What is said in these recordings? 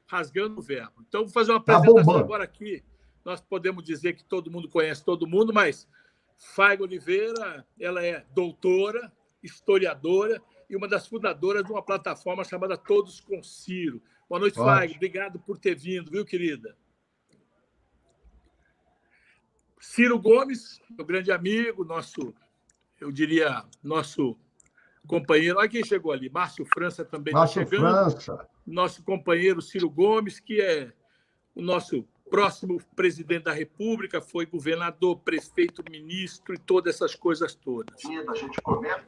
rasgando o verbo. Então, vou fazer uma Tá apresentação bombando. agora aqui. Nós podemos dizer que todo mundo conhece todo mundo, mas Faiga Oliveira, ela é doutora, historiadora e uma das fundadoras de uma plataforma chamada Todos com Ciro. Boa noite, Faiga. Obrigado por ter vindo, viu, querida? Ciro Gomes, meu grande amigo, nosso companheiro. Olha quem chegou ali. Márcio França também está chegando. França. Nosso companheiro Ciro Gomes, que é o nosso próximo presidente da República, foi governador, prefeito, ministro e todas essas coisas todas. A gente comenta.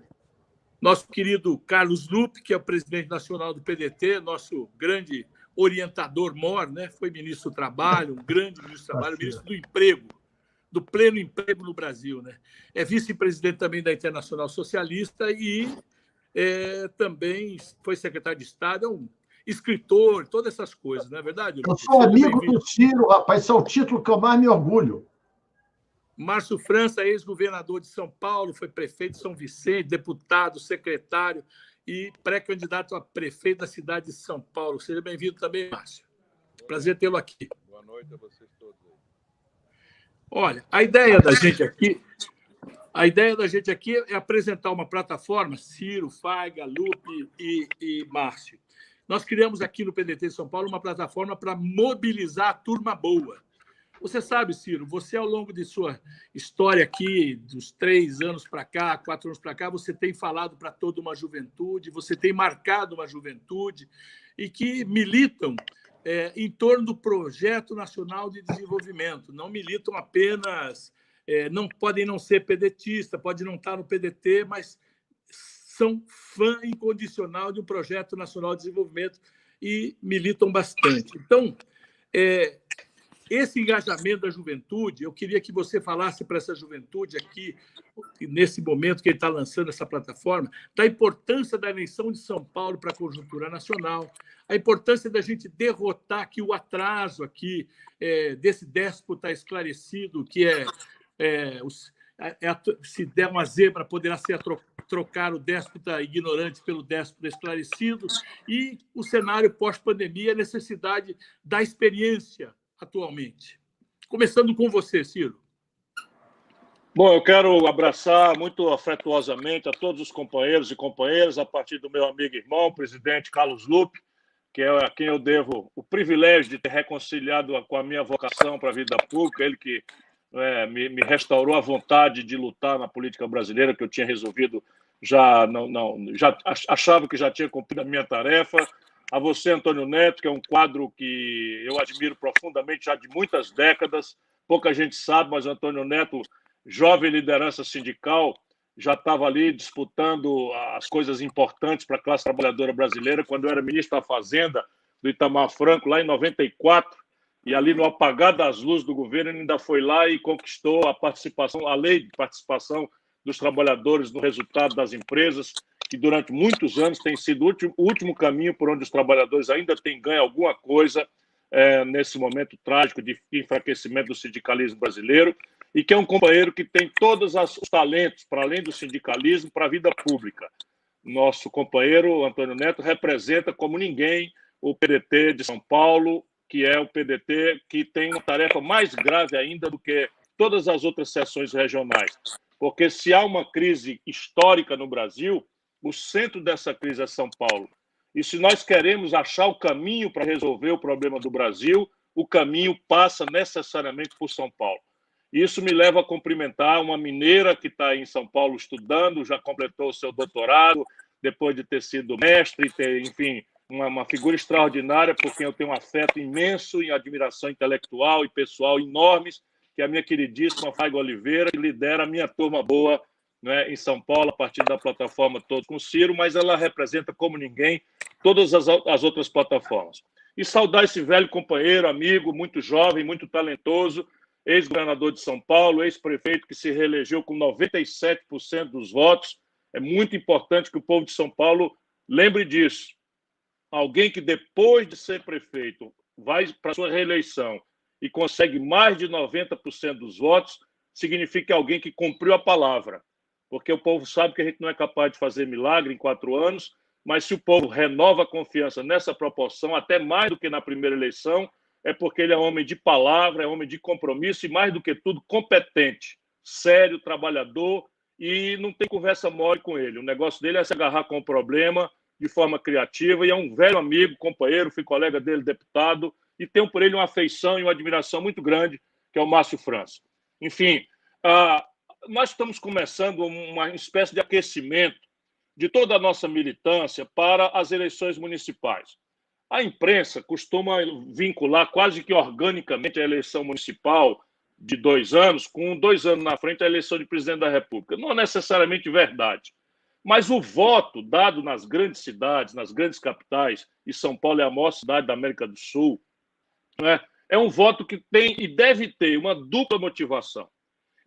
Nosso querido Carlos Lupe, que é o presidente nacional do PDT, nosso grande orientador mor, né? Foi ministro do Trabalho, um grande ministro do Trabalho, ministro do Emprego, do pleno emprego no Brasil, né? É vice-presidente também da Internacional Socialista e também foi secretário de Estado, é um escritor, todas essas coisas, não é verdade? Eu sou amigo do Ciro, rapaz, esse é o título que eu mais me orgulho. Márcio França, ex-governador de São Paulo, foi prefeito de São Vicente, deputado, secretário e pré-candidato a prefeito da cidade de São Paulo. Seja bem-vindo também, Márcio. Prazer tê-lo aqui. Boa noite a vocês todos. Olha, a ideia da gente aqui é apresentar uma plataforma, Ciro, Faiga, Lupe e Márcio. Nós criamos aqui no PDT de São Paulo uma plataforma para mobilizar a turma boa. Você sabe, Ciro, você ao longo de sua história aqui, dos 3 anos para cá, 4 anos para cá, você tem falado para toda uma juventude, você tem marcado uma juventude e que militam em torno do Projeto Nacional de Desenvolvimento. Não militam apenas, não podem não ser pedetistas, podem não estar no PDT, mas são fã incondicional de um Projeto Nacional de Desenvolvimento e militam bastante. Então, esse engajamento da juventude, eu queria que você falasse para essa juventude aqui, nesse momento que ele está lançando essa plataforma, da importância da eleição de São Paulo para a conjuntura nacional, a importância da gente derrotar aqui o atraso aqui desse déspota esclarecido, que se der uma zebra, poderá ser trocar o déspota ignorante pelo déspota esclarecido, e o cenário pós-pandemia, a necessidade da experiência atualmente. Começando com você, Ciro. Bom, eu quero abraçar muito afetuosamente a todos os companheiros e companheiras, a partir do meu amigo e irmão, o presidente Carlos Lupe, que é a quem eu devo o privilégio de ter reconciliado com a minha vocação para a vida pública, ele que me restaurou a vontade de lutar na política brasileira, que eu tinha resolvido, já achava que já tinha cumprido a minha tarefa. A você, Antônio Neto, que é um quadro que eu admiro profundamente já de muitas décadas. Pouca gente sabe, mas o Antônio Neto, jovem liderança sindical, já estava ali disputando as coisas importantes para a classe trabalhadora brasileira quando eu era ministro da Fazenda do Itamar Franco, lá em 94, e ali no apagar das luzes do governo ele ainda foi lá e conquistou a lei de participação dos trabalhadores no resultado das empresas, que durante muitos anos tem sido o último caminho por onde os trabalhadores ainda têm ganho alguma coisa nesse momento trágico de enfraquecimento do sindicalismo brasileiro, e que é um companheiro que tem todos os talentos, para além do sindicalismo, para a vida pública. Nosso companheiro, Antônio Neto, representa como ninguém o PDT de São Paulo, que é o PDT que tem uma tarefa mais grave ainda do que todas as outras seções regionais. Porque se há uma crise histórica no Brasil, o centro dessa crise é São Paulo. E se nós queremos achar o caminho para resolver o problema do Brasil, o caminho passa necessariamente por São Paulo. Isso me leva a cumprimentar uma mineira que está em São Paulo estudando, já completou o seu doutorado, depois de ter sido mestre, enfim, uma figura extraordinária, por quem eu tenho um afeto imenso e admiração intelectual e pessoal enormes, que é a minha queridíssima Faiga Oliveira, que lidera a minha turma boa, né, em São Paulo, a partir da plataforma Todos com Ciro, mas ela representa como ninguém todas as outras plataformas. E saudar esse velho companheiro, amigo, muito jovem, muito talentoso, ex-governador de São Paulo, ex-prefeito que se reelegeu com 97% dos votos. É muito importante que o povo de São Paulo lembre disso. Alguém que depois de ser prefeito vai para a sua reeleição e consegue mais de 90% dos votos, significa alguém que cumpriu a palavra. Porque o povo sabe que a gente não é capaz de fazer milagre em 4 anos, mas se o povo renova a confiança nessa proporção, até mais do que na primeira eleição, é porque ele é homem de palavra, é homem de compromisso e, mais do que tudo, competente, sério, trabalhador, e não tem conversa mole com ele. O negócio dele é se agarrar com o problema de forma criativa, e é um velho amigo, companheiro, fui colega dele, deputado, e tenho por ele uma afeição e uma admiração muito grande, que é o Márcio França. Enfim, nós estamos começando uma espécie de aquecimento de toda a nossa militância para as eleições municipais. A imprensa costuma vincular quase que organicamente a eleição municipal de 2 anos com 2 anos na frente a eleição de presidente da República. Não é necessariamente verdade. Mas o voto dado nas grandes cidades, nas grandes capitais, e São Paulo é a maior cidade da América do Sul, né, é um voto que tem e deve ter uma dupla motivação.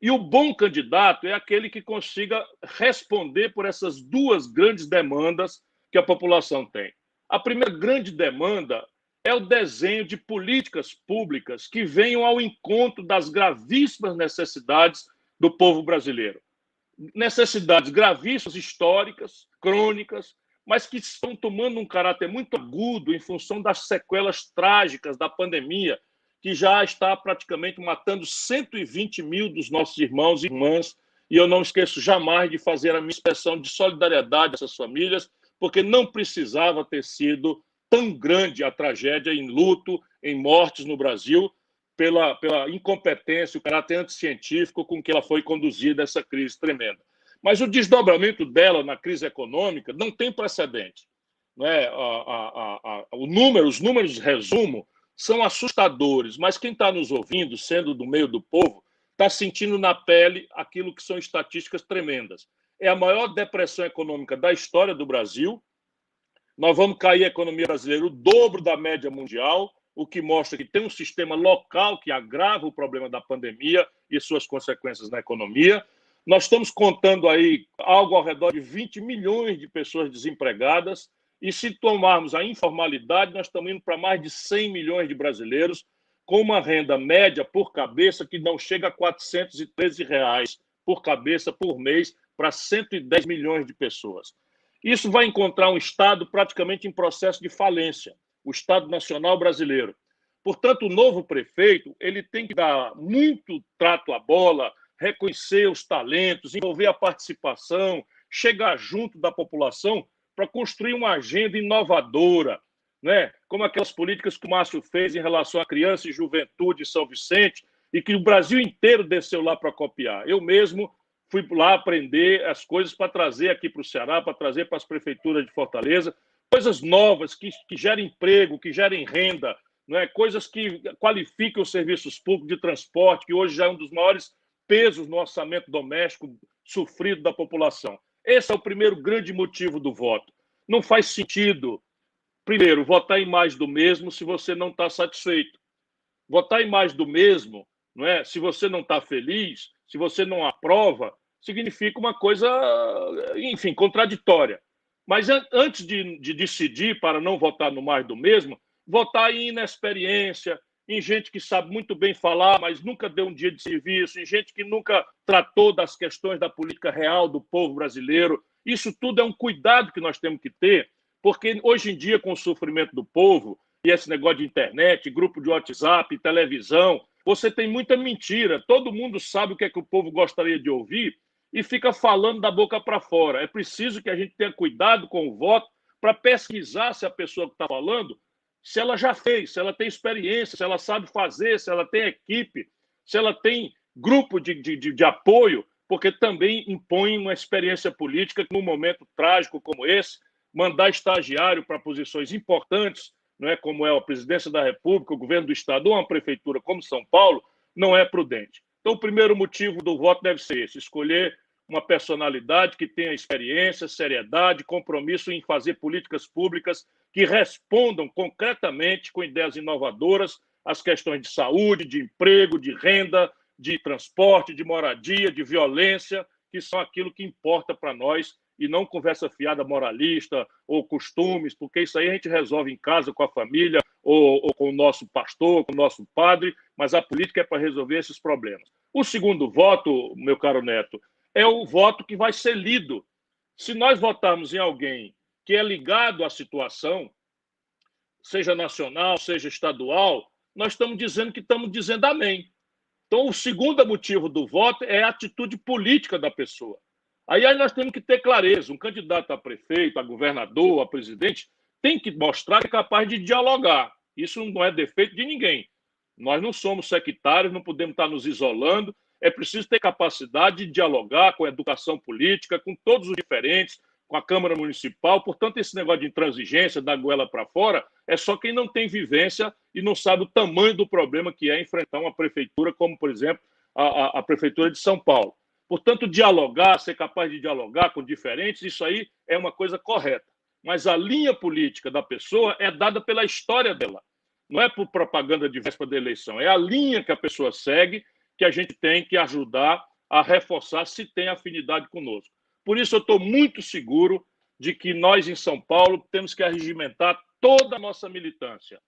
E o bom candidato é aquele que consiga responder por essas duas grandes demandas que a população tem. A primeira grande demanda é o desenho de políticas públicas que venham ao encontro das gravíssimas necessidades do povo brasileiro. Necessidades gravíssimas, históricas, crônicas, mas que estão tomando um caráter muito agudo em função das sequelas trágicas da pandemia, que já está praticamente matando 120 mil dos nossos irmãos e irmãs, e eu não esqueço jamais de fazer a minha expressão de solidariedade a essas famílias, porque não precisava ter sido tão grande a tragédia em luto, em mortes no Brasil, pela incompetência, o caráter anticientífico com que ela foi conduzida, essa crise tremenda. Mas o desdobramento dela na crise econômica não tem precedente. Não é? Os números, resumo, são assustadores, mas quem está nos ouvindo, sendo do meio do povo, está sentindo na pele aquilo que são estatísticas tremendas. É a maior depressão econômica da história do Brasil. Nós vamos cair a economia brasileira o dobro da média mundial, o que mostra que tem um sistema local que agrava o problema da pandemia e suas consequências na economia. Nós estamos contando aí algo ao redor de 20 milhões de pessoas desempregadas, e se tomarmos a informalidade, nós estamos indo para mais de 100 milhões de brasileiros com uma renda média por cabeça que não chega a R$ 413 por cabeça por mês para 110 milhões de pessoas. Isso vai encontrar um Estado praticamente em processo de falência, o Estado Nacional Brasileiro. Portanto, o novo prefeito ele tem que dar muito trato à bola, reconhecer os talentos, envolver a participação, chegar junto da população para construir uma agenda inovadora, né? Como aquelas políticas que o Márcio fez em relação à criança e juventude em São Vicente, e que o Brasil inteiro desceu lá para copiar. Eu mesmo fui lá aprender as coisas para trazer aqui para o Ceará, para trazer para as prefeituras de Fortaleza, coisas novas que gerem emprego, que gerem renda, né? Coisas que qualifiquem os serviços públicos de transporte, que hoje já é um dos maiores pesos no orçamento doméstico sofrido da população. Esse é o primeiro grande motivo do voto. Não faz sentido, primeiro, votar em mais do mesmo se você não está satisfeito. Votar em mais do mesmo, não é? Se você não está feliz, se você não aprova, significa uma coisa, enfim, contraditória. Mas antes de decidir para não votar no mais do mesmo, votar em inexperiência, em gente que sabe muito bem falar, mas nunca deu um dia de serviço, em gente que nunca tratou das questões da política real do povo brasileiro. Isso tudo é um cuidado que nós temos que ter, porque hoje em dia, com o sofrimento do povo, e esse negócio de internet, grupo de WhatsApp, televisão, você tem muita mentira. Todo mundo sabe o que é que o povo gostaria de ouvir e fica falando da boca para fora. É preciso que a gente tenha cuidado com o voto para pesquisar se a pessoa que está falando, se ela já fez, se ela tem experiência, se ela sabe fazer, se ela tem equipe, se ela tem grupo de apoio, porque também impõe uma experiência política que, num momento trágico como esse, mandar estagiário para posições importantes, não é, como é a presidência da República, o governo do Estado ou uma prefeitura como São Paulo, não é prudente. Então, o primeiro motivo do voto deve ser esse: escolher uma personalidade que tenha experiência, seriedade, compromisso em fazer políticas públicas que respondam concretamente, com ideias inovadoras, às questões de saúde, de emprego, de renda, de transporte, de moradia, de violência, que são aquilo que importa para nós, e não conversa fiada moralista ou costumes, porque isso aí a gente resolve em casa com a família ou com o nosso pastor, com o nosso padre, mas a política é para resolver esses problemas. O segundo voto, meu caro Neto, é o voto que vai ser lido. Se nós votarmos em alguém que é ligado à situação, seja nacional, seja estadual, nós estamos dizendo amém. Então, o segundo motivo do voto é a atitude política da pessoa. Aí nós temos que ter clareza. Um candidato a prefeito, a governador, a presidente, tem que mostrar que é capaz de dialogar. Isso não é defeito de ninguém. Nós não somos sectários, não podemos estar nos isolando. É preciso ter capacidade de dialogar com a educação política, com todos os diferentes, com a Câmara Municipal. Portanto, esse negócio de intransigência, da goela para fora, é só quem não tem vivência e não sabe o tamanho do problema que é enfrentar uma prefeitura como, por exemplo, a Prefeitura de São Paulo. Portanto, dialogar, ser capaz de dialogar com diferentes, isso aí é uma coisa correta. Mas a linha política da pessoa é dada pela história dela. Não é por propaganda de véspera da eleição. É a linha que a pessoa segue que a gente tem que ajudar a reforçar se tem afinidade conosco. Por isso, eu estou muito seguro de que nós, em São Paulo, temos que arregimentar toda a nossa militância.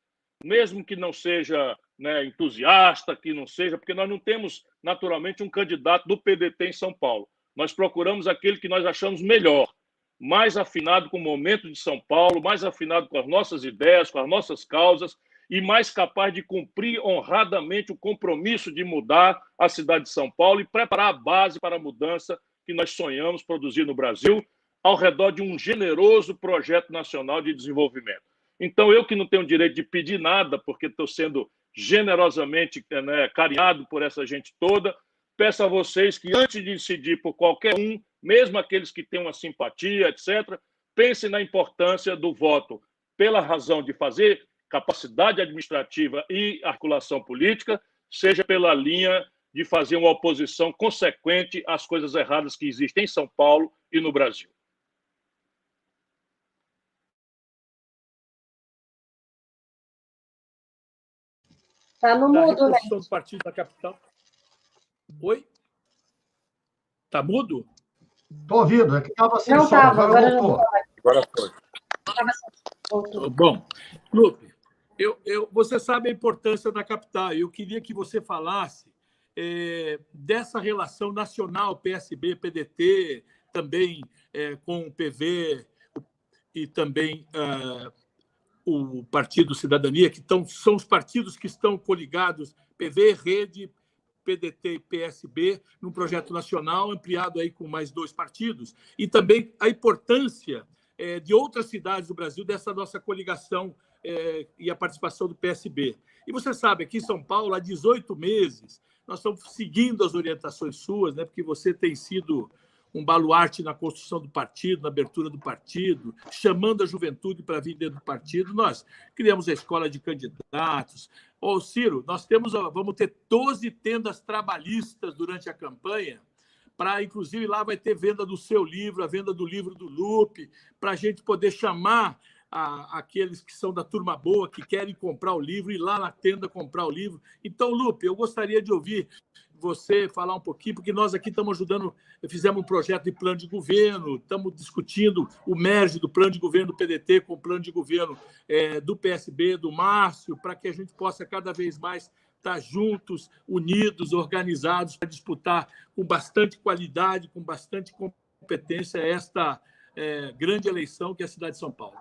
Mesmo que não seja, né, entusiasta, que não seja, porque nós não temos, naturalmente, um candidato do PDT em São Paulo. Nós procuramos aquele que nós achamos melhor, mais afinado com o momento de São Paulo, mais afinado com as nossas ideias, com as nossas causas, e mais capaz de cumprir honradamente o compromisso de mudar a cidade de São Paulo e preparar a base para a mudança que nós sonhamos produzir no Brasil ao redor de um generoso projeto nacional de desenvolvimento. Então, eu que não tenho direito de pedir nada, porque estou sendo generosamente, né, carinhado por essa gente toda, peço a vocês que, antes de decidir por qualquer um, mesmo aqueles que têm uma simpatia, etc., pensem na importância do voto pela razão de fazer capacidade administrativa e articulação política, seja pela linha de fazer uma oposição consequente às coisas erradas que existem em São Paulo e no Brasil. Está no mudo, né? Do Partido da Capital. Oi? Está mudo? Estou ouvindo, é que estava sem Não som, estava, agora já voltou. Agora foi. voltou. Bom, Lupe, você sabe a importância da capital. Eu queria que você falasse dessa relação nacional PSB, PDT, também com o PV e também o Partido Cidadania, que são os partidos que estão coligados, PV, Rede, PDT e PSB, num projeto nacional ampliado aí com mais 2 partidos, e também a importância de outras cidades do Brasil dessa nossa coligação e a participação do PSB. E você sabe, aqui em São Paulo, há 18 meses, nós estamos seguindo as orientações suas, né, porque você tem sido um baluarte na construção do partido, na abertura do partido, chamando a juventude para vir dentro do partido. Nós criamos a escola de candidatos. Ô, Ciro, vamos ter 12 tendas trabalhistas durante a campanha, inclusive lá vai ter venda do seu livro, a venda do livro do Lupe, para a gente poder chamar aqueles que são da turma boa, que querem comprar o livro, ir lá na tenda comprar o livro. Então, Lupe, eu gostaria de ouvir você falar um pouquinho, porque nós aqui estamos ajudando, fizemos um projeto de plano de governo, estamos discutindo o merge do plano de governo do PDT com o plano de governo do PSB, do Márcio, para que a gente possa cada vez mais estar juntos, unidos, organizados, para disputar com bastante qualidade, com bastante competência esta grande eleição que é a cidade de São Paulo.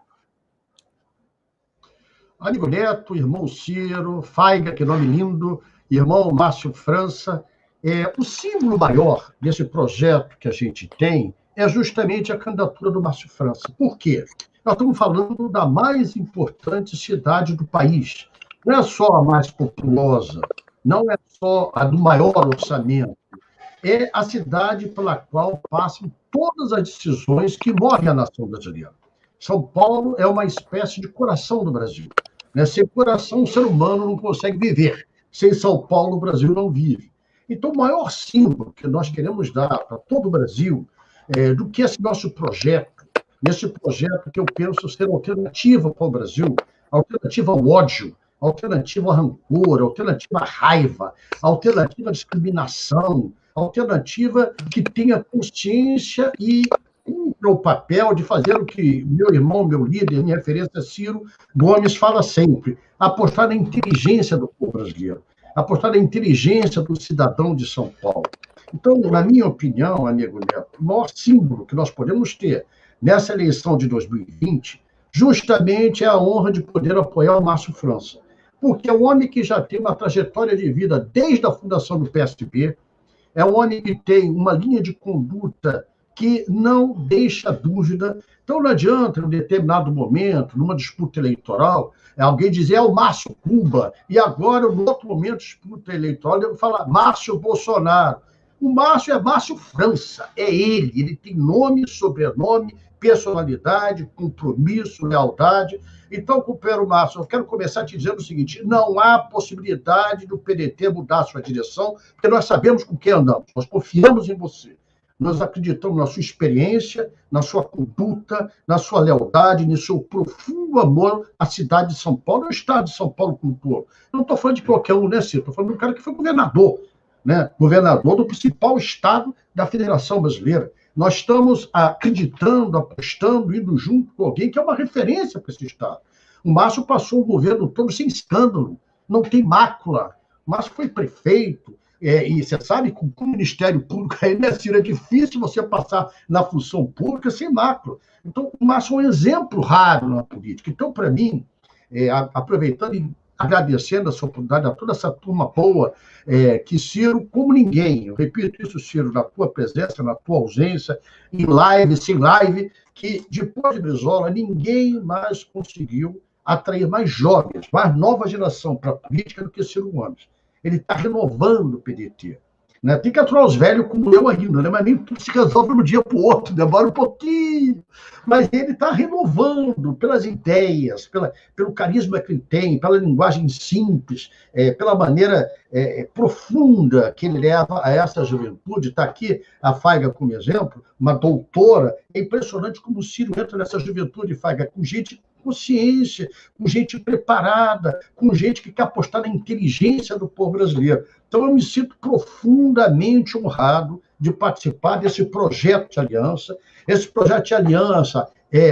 Amigo Neto, irmão Ciro, Faiga, que nome lindo, irmão Márcio França. O símbolo maior desse projeto que a gente tem é justamente a candidatura do Márcio França. Por quê? Nós estamos falando da mais importante cidade do país. Não é só a mais populosa, não é só a do maior orçamento. É a cidade pela qual passam todas as decisões que movem a nação brasileira. São Paulo é uma espécie de coração do Brasil. Sem coração, o ser humano não consegue viver. Sem São Paulo, o Brasil não vive. Então, o maior símbolo que nós queremos dar para todo o Brasil do que esse nosso projeto, nesse projeto que eu penso ser alternativa para o Brasil, alternativa ao ódio, alternativa ao rancor, alternativa à raiva, alternativa à discriminação, alternativa que tenha consciência e cumpra o papel de fazer o que meu irmão, meu líder, minha referência Ciro Gomes fala sempre, apostar na inteligência do povo brasileiro, apostar na inteligência do cidadão de São Paulo. Então, na minha opinião, amigo Neto, o maior símbolo que nós podemos ter nessa eleição de 2020, justamente é a honra de poder apoiar o Márcio França, porque é um homem que já tem uma trajetória de vida desde a fundação do PSB, é um homem que tem uma linha de conduta que não deixa dúvida. Então, não adianta, em um determinado momento, numa disputa eleitoral, alguém dizer é o Márcio Cuba, e agora, no outro momento, disputa eleitoral, eu falar Márcio Bolsonaro. O Márcio é Márcio França, é ele tem nome, sobrenome, personalidade, compromisso, lealdade. Então, companheiro Márcio, eu quero começar te dizendo o seguinte: não há possibilidade do PDT mudar a sua direção, porque nós sabemos com quem andamos, nós confiamos em você. Nós acreditamos na sua experiência, na sua conduta, na sua lealdade, no seu profundo amor à cidade de São Paulo, ao estado de São Paulo como um todo. Não estou falando de qualquer um, né, Ciro? Estou falando de um cara que foi governador, né? Governador do principal estado da Federação Brasileira. Nós estamos acreditando, apostando, indo junto com alguém que é uma referência para esse estado. O Márcio passou o governo todo sem escândalo, não tem mácula. O Márcio foi prefeito, e você sabe, com o Ministério Público aí, né, Ciro, é difícil você passar na função pública sem mácula. Então, o Márcio é um exemplo raro na política. Então, para mim, aproveitando e agradecendo a sua oportunidade a toda essa turma boa, que Ciro, como ninguém, eu repito isso, Ciro, na tua presença, na tua ausência, em live, sem live, que depois de Brizola, ninguém mais conseguiu atrair mais jovens, mais nova geração para a política do que Ciro Gomes. Ele está renovando o PDT. Né? Tem que aturar os velhos como eu ainda, né? Mas nem tudo se resolve de um dia para o outro, demora um pouquinho. Mas ele está renovando pelas ideias, pelo carisma que ele tem, pela linguagem simples, pela maneira profunda que ele leva a essa juventude. Está aqui a Faiga como exemplo, uma doutora. É impressionante como o Ciro entra nessa juventude, Faiga, com gente consciência, com gente preparada, com gente que quer apostar na inteligência do povo brasileiro. Então, eu me sinto profundamente honrado de participar desse projeto de aliança. Esse projeto de aliança,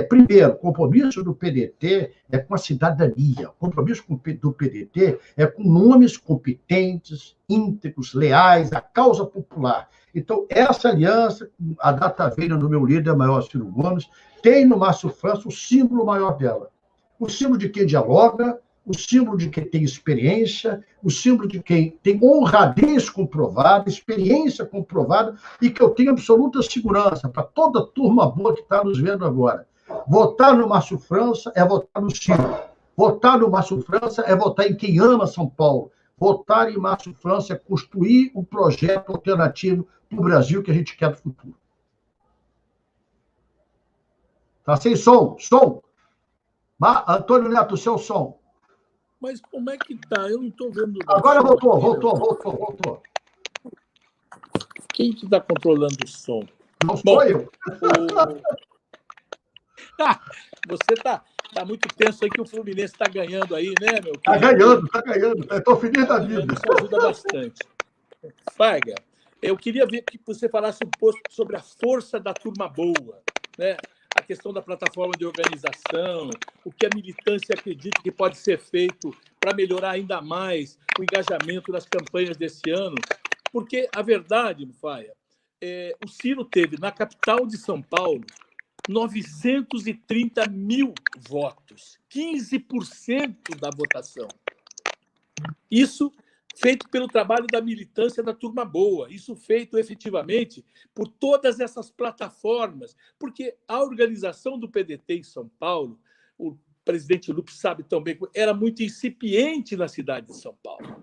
primeiro, o compromisso do PDT é com a cidadania. O compromisso do PDT é com nomes competentes, íntegros, leais, à causa popular. Então, essa aliança, a data veio no meu líder maior, Ciro Gomes, tem no Márcio França o símbolo maior dela. O símbolo de quem dialoga, o símbolo de quem tem experiência, o símbolo de quem tem honradez comprovada, experiência comprovada, e que eu tenho absoluta segurança para toda a turma boa que está nos vendo agora. Votar no Márcio França é votar no Ciro. Votar no Márcio França é votar em quem ama São Paulo. Votar em Márcio França é construir um projeto alternativo para o Brasil que a gente quer no futuro. Tá sem som? Som! Antônio Neto, seu som. Mas como é que tá? Eu não estou vendo. Agora voltou. Quem que está controlando o som? Não sou eu. Você está muito tenso aí que o Fluminense está ganhando aí, né, meu? Está ganhando. Estou feliz da vida. Isso ajuda bastante. Faiga, eu queria ver que você falasse um pouco sobre a força da turma boa, né? A questão da plataforma de organização, o que a militância acredita que pode ser feito para melhorar ainda mais o engajamento nas campanhas desse ano. Porque a verdade, Faia, o Ciro teve, na capital de São Paulo, 930 mil votos, 15% da votação. Isso feito pelo trabalho da militância da turma boa, isso feito efetivamente por todas essas plataformas, porque a organização do PDT em São Paulo, o presidente Lupe sabe também, era muito incipiente na cidade de São Paulo.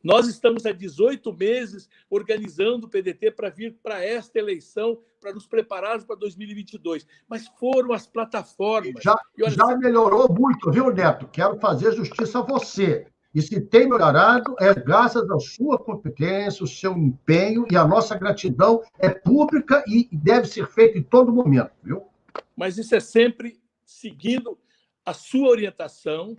Nós estamos há 18 meses organizando o PDT para vir para esta eleição, para nos prepararmos para 2022. Mas foram as plataformas. Já melhorou muito, viu, Neto? Quero fazer justiça a você. E se tem melhorado, é graças à sua competência, o seu empenho, e a nossa gratidão é pública e deve ser feita em todo momento, viu? Mas isso é sempre seguindo a sua orientação,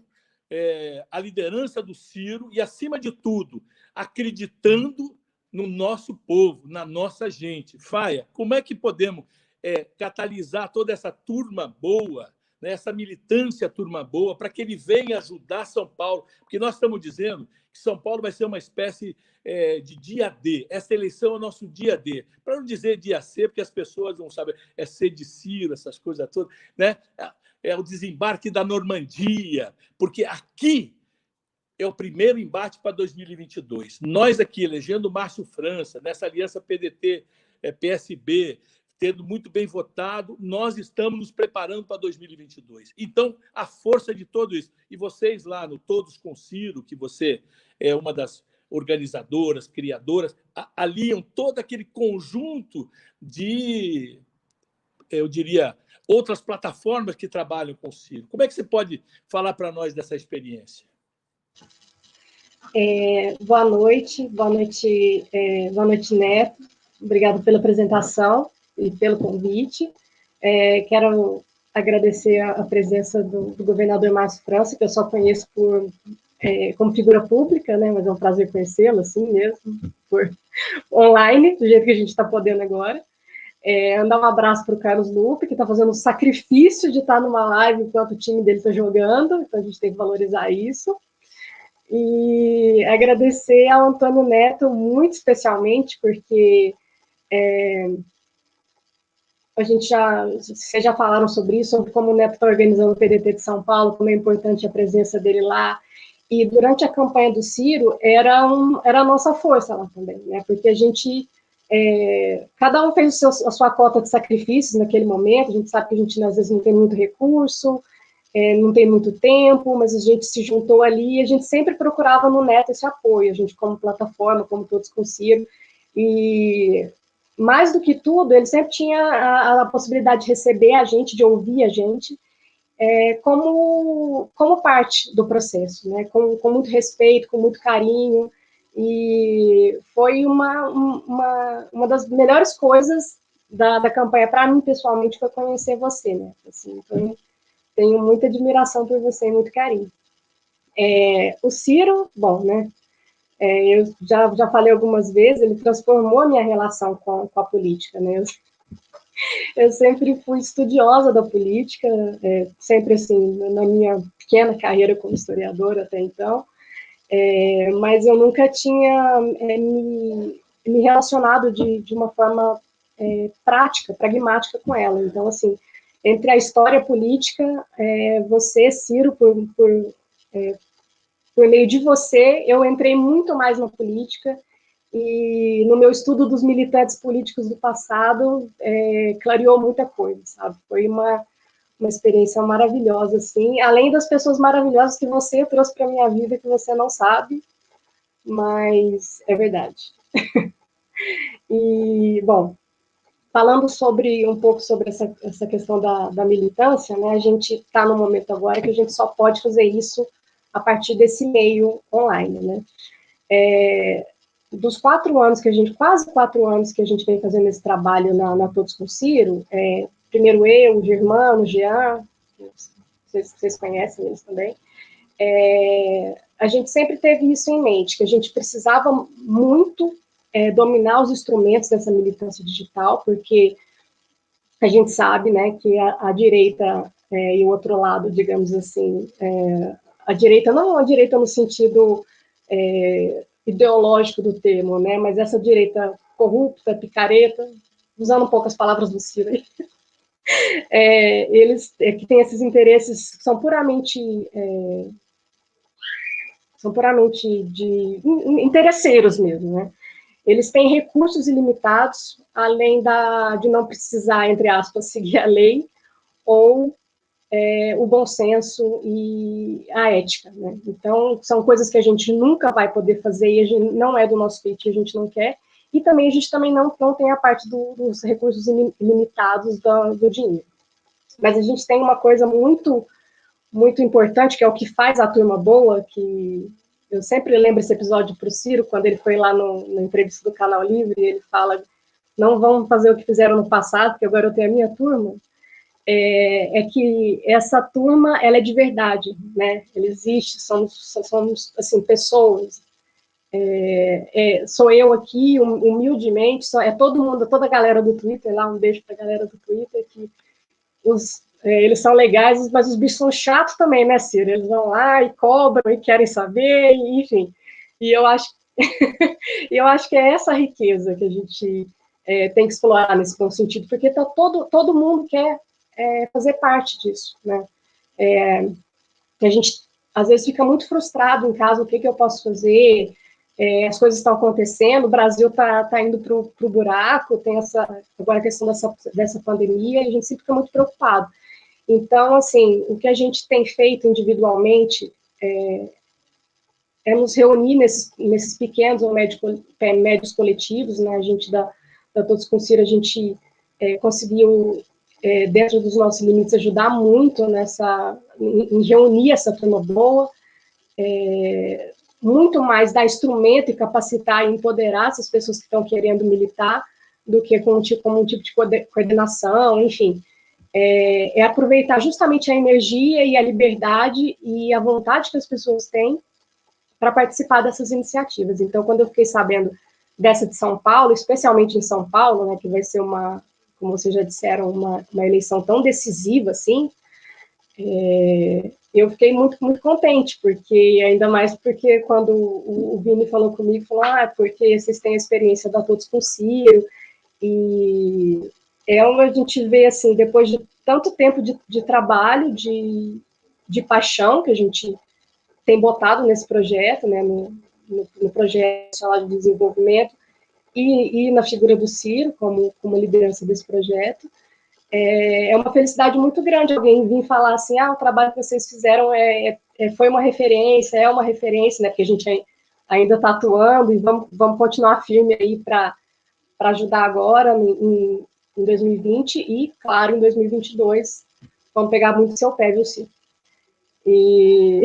a liderança do Ciro e, acima de tudo, acreditando no nosso povo, na nossa gente. Faia, como é que podemos catalisar toda essa turma boa né, essa militância turma boa, para que ele venha ajudar São Paulo, porque nós estamos dizendo que São Paulo vai ser uma espécie de dia D. Essa eleição é o nosso dia D. Para não dizer dia C, porque as pessoas não sabem, é C de Ciro, essas coisas todas, né? É o desembarque da Normandia, porque aqui é o primeiro embate para 2022. Nós aqui, elegendo Márcio França, nessa aliança PDT-PSB, tendo muito bem votado, nós estamos nos preparando para 2022. Então, a força de tudo isso. E vocês lá no Todos com Ciro, que você é uma das organizadoras, criadoras, aliam todo aquele conjunto de, eu diria, outras plataformas que trabalham com Ciro. Como é que você pode falar para nós dessa experiência? Boa noite, Neto. Obrigado pela apresentação e pelo convite. Quero agradecer a presença do governador Márcio França, que eu só conheço como figura pública, né, mas é um prazer conhecê-lo, assim mesmo, por online, do jeito que a gente está podendo agora. Mandar um abraço para o Carlos Lupe, que está fazendo um sacrifício de estar numa live enquanto o time dele está jogando, então a gente tem que valorizar isso. E agradecer ao Antônio Neto, muito especialmente, porque vocês já falaram sobre isso, sobre como o Neto está organizando o PDT de São Paulo, como é importante a presença dele lá. E durante a campanha do Ciro, era a nossa força lá também, né? Porque a gente, cada um fez a sua cota de sacrifícios naquele momento, a gente sabe que a gente, às vezes, não tem muito recurso, não tem muito tempo, mas a gente se juntou ali e a gente sempre procurava no Neto esse apoio, a gente como plataforma, como Todos com Ciro, e mais do que tudo, ele sempre tinha a possibilidade de receber a gente, de ouvir a gente, como parte do processo, né? Com muito respeito, com muito carinho, e foi uma das melhores coisas da campanha para mim, pessoalmente, foi conhecer você, né? Assim, tenho muita admiração por você e muito carinho. O Ciro, bom, né? Eu já falei algumas vezes, ele transformou a minha relação com a política, né? Eu sempre fui estudiosa da política, sempre assim, na minha pequena carreira como historiadora até então, mas eu nunca tinha me relacionado de uma forma prática, pragmática com ela. Então, assim, entre a história política, você, Ciro, por meio de você, eu entrei muito mais na política, e no meu estudo dos militantes políticos do passado, clareou muita coisa, sabe? Foi uma experiência maravilhosa, assim, além das pessoas maravilhosas que você trouxe para a minha vida, que você não sabe, mas é verdade. E, bom, falando um pouco sobre essa questão da militância, né, a gente está no momento agora que a gente só pode fazer isso a partir desse meio online, né? Dos 4 anos quase 4 anos que a gente vem fazendo esse trabalho na Todos com Ciro, primeiro eu, o Germano, o Jean, vocês conhecem eles também, a gente sempre teve isso em mente, que a gente precisava muito dominar os instrumentos dessa militância digital, porque a gente sabe, né, que a direita e o outro lado, digamos assim, a direita, não a direita no sentido ideológico do termo, né, mas essa direita corrupta, picareta, usando um pouco as palavras do Ciro aí, eles que têm esses interesses que são puramente de interesseiros mesmo, né? Eles têm recursos ilimitados, além de não precisar, entre aspas, seguir a lei, ou o bom senso e a ética, né? Então, são coisas que a gente nunca vai poder fazer e a gente, não é do nosso feito, a gente não quer, e também a gente também não tem a parte dos recursos ilimitados do dinheiro. Mas a gente tem uma coisa muito, muito importante, que é o que faz a turma boa, que eu sempre lembro esse episódio para o Ciro, quando ele foi lá na entrevista do Canal Livre, e ele fala, não vão fazer o que fizeram no passado, porque agora eu tenho a minha turma, que essa turma, ela é de verdade, né? Ela existe, somos assim, pessoas. Sou eu aqui, humildemente, é todo mundo, toda a galera do Twitter, lá um beijo para a galera do Twitter, que eles são legais, mas os bichos são chatos também, né, Ciro? Eles vão lá e cobram e querem saber, enfim. E eu acho, eu acho que é essa riqueza que a gente tem que explorar nesse bom sentido, porque todo mundo quer fazer parte disso, né? A gente, às vezes, fica muito frustrado em casa, o que eu posso fazer, as coisas estão acontecendo, o Brasil está indo para o buraco, tem agora a questão dessa pandemia, e a gente sempre fica muito preocupado. Então, assim, o que a gente tem feito individualmente é nos reunir nesses pequenos ou médios coletivos, né? A gente da Todos com Ciro, a gente conseguiu, dentro dos nossos limites, ajudar muito em reunir essa turma boa, muito mais dar instrumento e capacitar e empoderar essas pessoas que estão querendo militar do que como um tipo de coordenação, enfim. É aproveitar justamente a energia e a liberdade e a vontade que as pessoas têm para participar dessas iniciativas. Então, quando eu fiquei sabendo dessa de São Paulo, especialmente em São Paulo, né, que vai ser como vocês já disseram, uma eleição tão decisiva assim, eu fiquei muito, muito contente, porque ainda mais porque quando o Vini falou comigo, falou, porque vocês têm a experiência da Todos com Ciro, e a gente vê, assim, depois de tanto tempo de trabalho, de paixão que a gente tem botado nesse projeto, né, no projeto nacional de desenvolvimento, e na figura do Ciro, como liderança desse projeto, é uma felicidade muito grande alguém vir falar assim, o trabalho que vocês fizeram foi uma referência, é uma referência, né, porque a gente ainda está atuando, e vamos continuar firme aí para ajudar agora, em 2020, e, claro, em 2022, vamos pegar muito seu pé, viu, Ciro? E...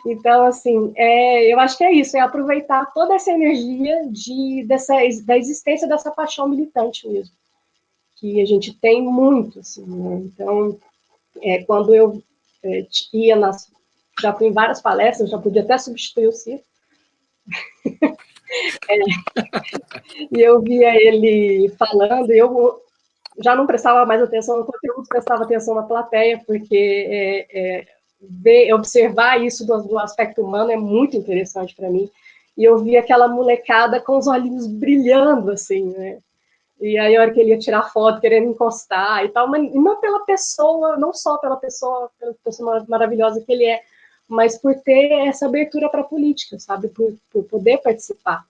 Então, assim, eu acho que é isso, é aproveitar toda essa energia da existência dessa paixão militante mesmo, que a gente tem muito, assim, né? Então, quando eu ia já fui em várias palestras, já podia até substituir o Ciro, e eu via ele falando, e eu já não prestava mais atenção no conteúdo, prestava atenção na plateia, porque observar isso do aspecto humano é muito interessante para mim. E eu via aquela molecada com os olhinhos brilhando, assim, né? E aí, a hora que ele ia tirar foto, querendo encostar e tal, mas não pela pessoa, não só pela pessoa maravilhosa que ele é, mas por ter essa abertura para a política, sabe? Por poder participar.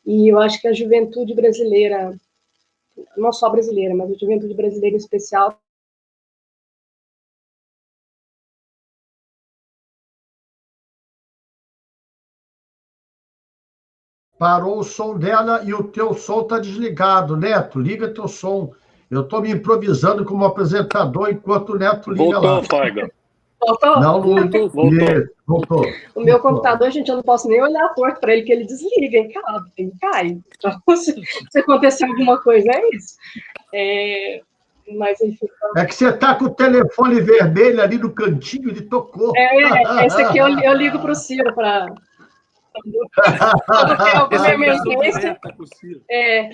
E eu acho que a juventude brasileira, não só brasileira, mas a juventude brasileira em especial, Parou o som dela e o teu som está desligado. Neto, liga teu som. Eu estou me improvisando como apresentador enquanto o Neto liga lá. Voltou, Faiga. Voltou? Não, voltou. Meu computador, gente, eu não posso nem olhar torto para ele, que ele desliga, hein? Ele cai. Então, se acontecer alguma coisa, é isso. Mas, enfim. É que você está com o telefone vermelho ali no cantinho, ele tocou. Esse aqui eu ligo para o Ciro para... Quando tem alguma emergência,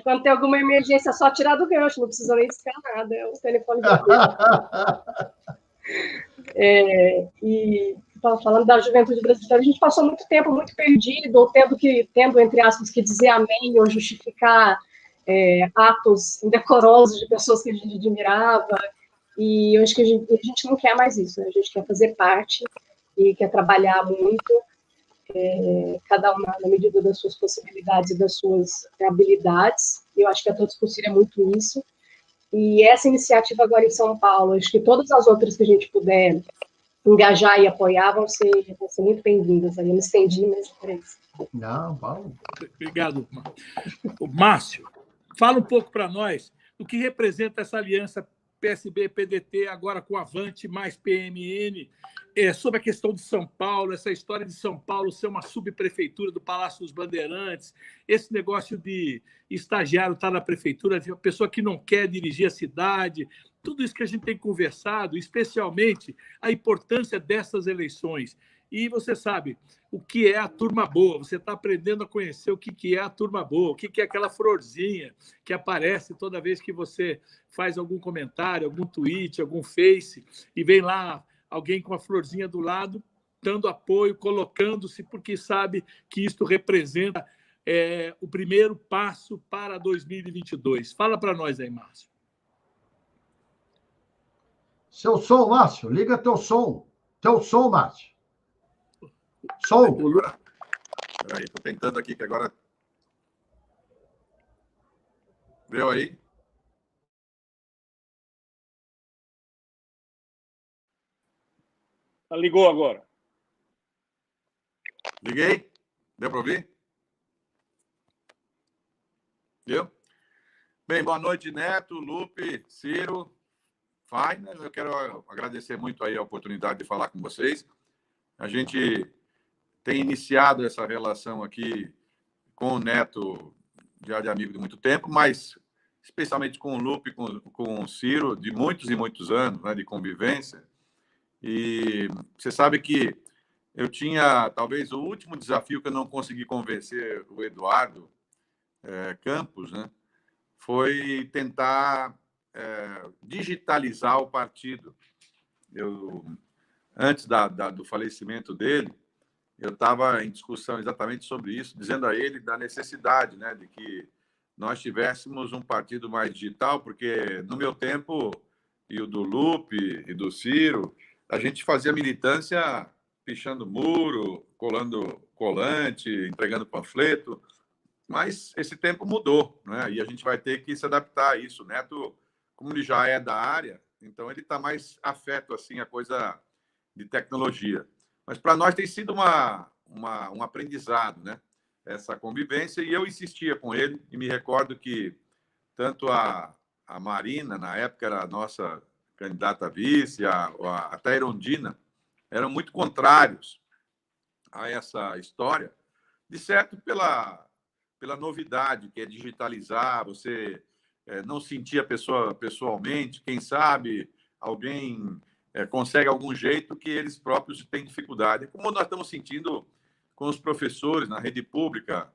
quando tem alguma emergência, é só tirar do gancho, não precisa nem discar nada, é o telefone E estava falando da juventude brasileira, a gente passou muito tempo muito perdido, ou tendo entre aspas, que dizer amém, ou justificar atos indecorosos de pessoas que a gente admirava, e eu acho que a gente não quer mais isso, né? A gente quer fazer parte e quer trabalhar muito, cada uma na medida das suas possibilidades e das suas habilidades. Eu acho que a Todos com Ciro é muito isso. E essa iniciativa agora em São Paulo, acho que todas as outras que a gente puder engajar e apoiar vão ser muito bem-vindas. Eu me estendi, mas é isso. Não, vamos. Obrigado, Márcio. Fala um pouco para nós do que representa essa aliança PSB-PDT, agora com Avante mais PMN, sobre a questão de São Paulo, essa história de São Paulo ser uma subprefeitura do Palácio dos Bandeirantes, esse negócio de estagiário estar na prefeitura, a pessoa que não quer dirigir a cidade, tudo isso que a gente tem conversado, especialmente a importância dessas eleições. E você sabe, o que é a turma boa. Você está aprendendo a conhecer o que é a turma boa, o que é aquela florzinha que aparece toda vez que você faz algum comentário, algum tweet, algum face, e vem lá alguém com a florzinha do lado, dando apoio, colocando-se, porque sabe que isto representa o primeiro passo para 2022. Fala para nós aí, Márcio. Seu som, Márcio, liga teu som. Teu som, Márcio. Som. Peraí, estou tentando aqui, que agora... Deu aí? Ligou agora. Liguei? Deu para ouvir? Deu? Bem, boa noite, Neto, Lupe, Ciro, Fagner. Eu quero agradecer muito aí a oportunidade de falar com vocês. A gente tem iniciado essa relação aqui com o Neto, já de amigo de muito tempo, mas especialmente com o Lupe, com o Ciro, de muitos e muitos anos, né, de convivência. E você sabe que eu tinha, talvez, o último desafio que eu não consegui convencer o Eduardo Campos, né, foi tentar digitalizar o partido. Antes do falecimento dele, eu estava em discussão exatamente sobre isso, dizendo a ele da necessidade, né, de que nós tivéssemos um partido mais digital, porque no meu tempo, e o do Lupe e do Ciro, a gente fazia militância pichando muro, colando colante, entregando panfleto, mas esse tempo mudou, né? E a gente vai ter que se adaptar a isso. O Neto, como ele já é da área, então ele está mais afeto assim, a coisa de tecnologia. Mas para nós tem sido um aprendizado, né? Essa convivência, e eu insistia com ele, e me recordo que tanto a Marina, na época era a nossa candidata a vice, até a Erundina, eram muito contrários a essa história, de certo pela novidade, que é digitalizar, você não sentir a pessoa pessoalmente, quem sabe alguém consegue algum jeito que eles próprios têm dificuldade. Como nós estamos sentindo com os professores na rede pública,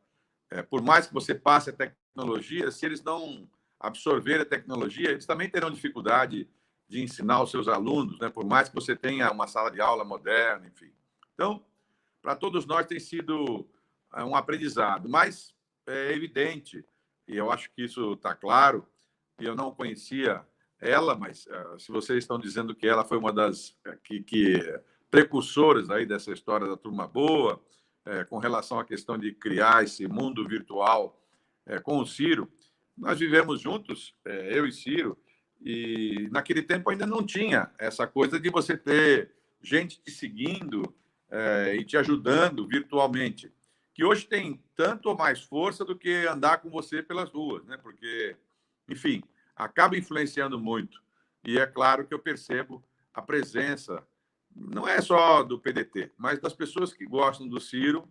por mais que você passe a tecnologia, se eles não absorverem a tecnologia, eles também terão dificuldade de ensinar os seus alunos, né? Por mais que você tenha uma sala de aula moderna, enfim. Então, para todos nós tem sido um aprendizado, mas é evidente, e eu acho que isso está claro, e eu não conhecia ela, mas se vocês estão dizendo que ela foi uma das precursoras aí dessa história da Turma Boa, com relação à questão de criar esse mundo virtual com o Ciro, nós vivemos juntos, eu e Ciro, e naquele tempo ainda não tinha essa coisa de você ter gente te seguindo e te ajudando virtualmente, que hoje tem tanto ou mais força do que andar com você pelas ruas, né? Porque, enfim, acaba influenciando muito. E é claro que eu percebo a presença, não é só do PDT, mas das pessoas que gostam do Ciro,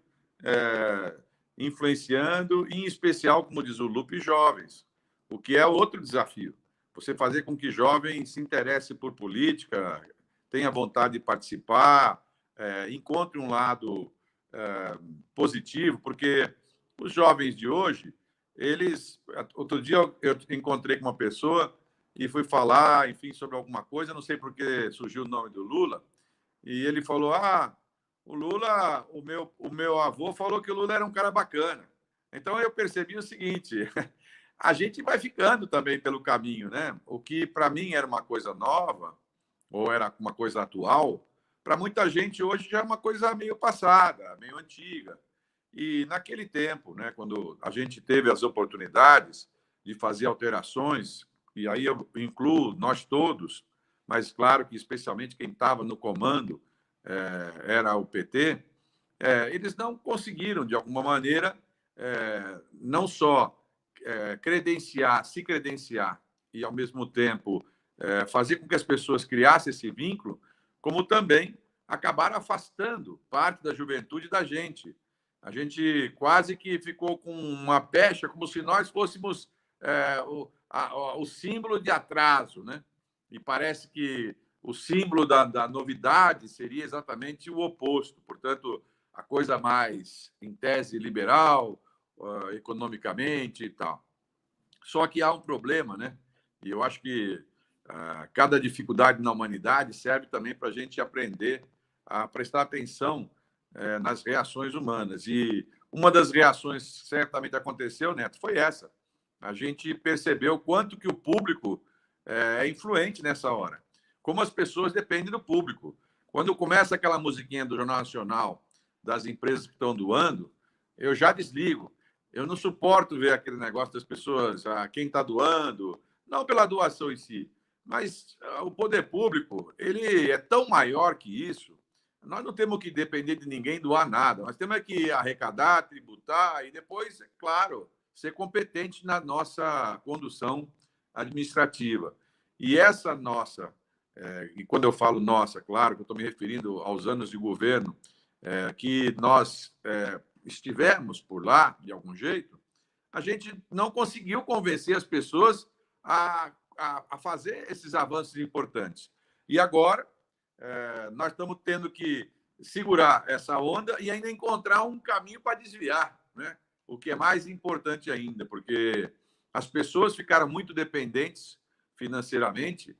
influenciando, em especial, como diz o Lupe, jovens, o que é outro desafio. Você fazer com que jovens se interessem por política, tenha vontade de participar, encontre um lado positivo, porque os jovens de hoje, eles... Outro dia eu encontrei com uma pessoa e fui falar, enfim, sobre alguma coisa, não sei porque surgiu o nome do Lula, e ele falou, o Lula, o meu avô falou que o Lula era um cara bacana. Então eu percebi o seguinte, a gente vai ficando também pelo caminho, né? O que para mim era uma coisa nova, ou era uma coisa atual, para muita gente hoje já é uma coisa meio passada, meio antiga. E naquele tempo, né, quando a gente teve as oportunidades de fazer alterações, e aí eu incluo nós todos, mas claro que especialmente quem estava no comando era o PT, eles não conseguiram, de alguma maneira, não só se credenciar e, ao mesmo tempo, fazer com que as pessoas criassem esse vínculo, como também acabaram afastando parte da juventude da gente. A gente quase que ficou com uma pecha, como se nós fôssemos o símbolo de atraso, né? E parece que o símbolo da novidade seria exatamente o oposto. Portanto, a coisa mais, em tese, liberal, economicamente e tal. Só que há um problema, né? E eu acho que cada dificuldade na humanidade serve também para a gente aprender a prestar atenção nas reações humanas. E uma das reações certamente aconteceu, Neto, foi essa. A gente percebeu quanto que o público é influente nessa hora. Como as pessoas dependem do público. Quando começa aquela musiquinha do Jornal Nacional, das empresas que estão doando, eu já desligo. Eu não suporto ver aquele negócio das pessoas, quem está doando, não pela doação em si, mas o poder público, ele é tão maior que isso. Nós não temos que depender de ninguém doar nada. Nós temos que arrecadar, tributar e depois, é claro, ser competente na nossa condução administrativa. E essa nossa, e quando eu falo nossa, claro que eu estou me referindo aos anos de governo, que nós estivemos por lá, de algum jeito, a gente não conseguiu convencer as pessoas a fazer esses avanços importantes. E agora, nós estamos tendo que segurar essa onda e ainda encontrar um caminho para desviar, né? O que é mais importante ainda, porque as pessoas ficaram muito dependentes financeiramente,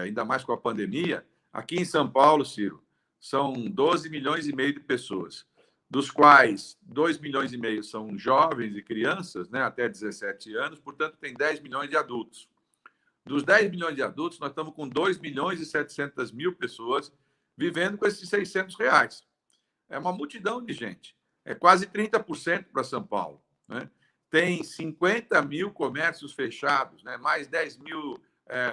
ainda mais com a pandemia. Aqui em São Paulo, Ciro, são 12 milhões e meio de pessoas, dos quais 2 milhões e meio são jovens e crianças, né, até 17 anos, portanto, tem 10 milhões de adultos. Dos 10 milhões de adultos, nós estamos com 2 milhões e 700 mil pessoas vivendo com esses R$600. É uma multidão de gente. É quase 30% para São Paulo, né? Tem 50 mil comércios fechados, né? Mais 10 mil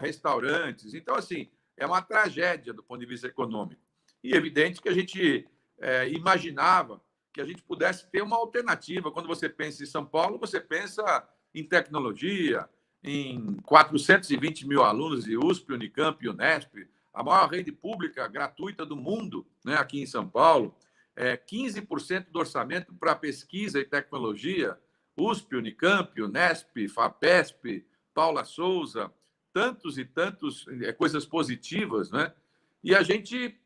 restaurantes. Então, assim, é uma tragédia do ponto de vista econômico. E é evidente que a gente imaginava que a gente pudesse ter uma alternativa. Quando você pensa em São Paulo, você pensa em tecnologia, em 420 mil alunos de USP, Unicamp e Unesp, a maior rede pública gratuita do mundo, né, aqui em São Paulo, 15% do orçamento para pesquisa e tecnologia, USP, Unicamp, Unesp, FAPESP, Paula Souza, tantos e tantos coisas positivas, né? E a gente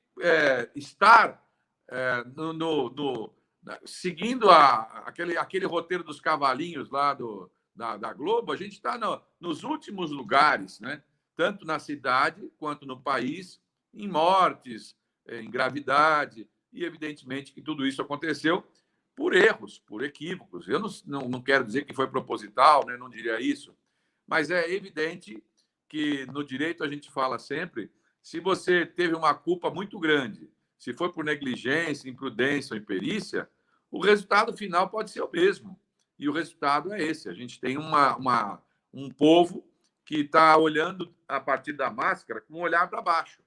estar seguindo aquele roteiro dos cavalinhos lá da Globo, a gente está nos últimos lugares, né? Tanto na cidade quanto no país, em mortes, em gravidade, e evidentemente que tudo isso aconteceu por erros, por equívocos. Eu não quero dizer que foi proposital, né? Não diria isso, mas é evidente que no direito a gente fala sempre, se você teve uma culpa muito grande, se foi por negligência, imprudência ou imperícia, o resultado final pode ser o mesmo. E o resultado é esse. A gente tem um povo que está olhando a partir da máscara com um olhar para baixo.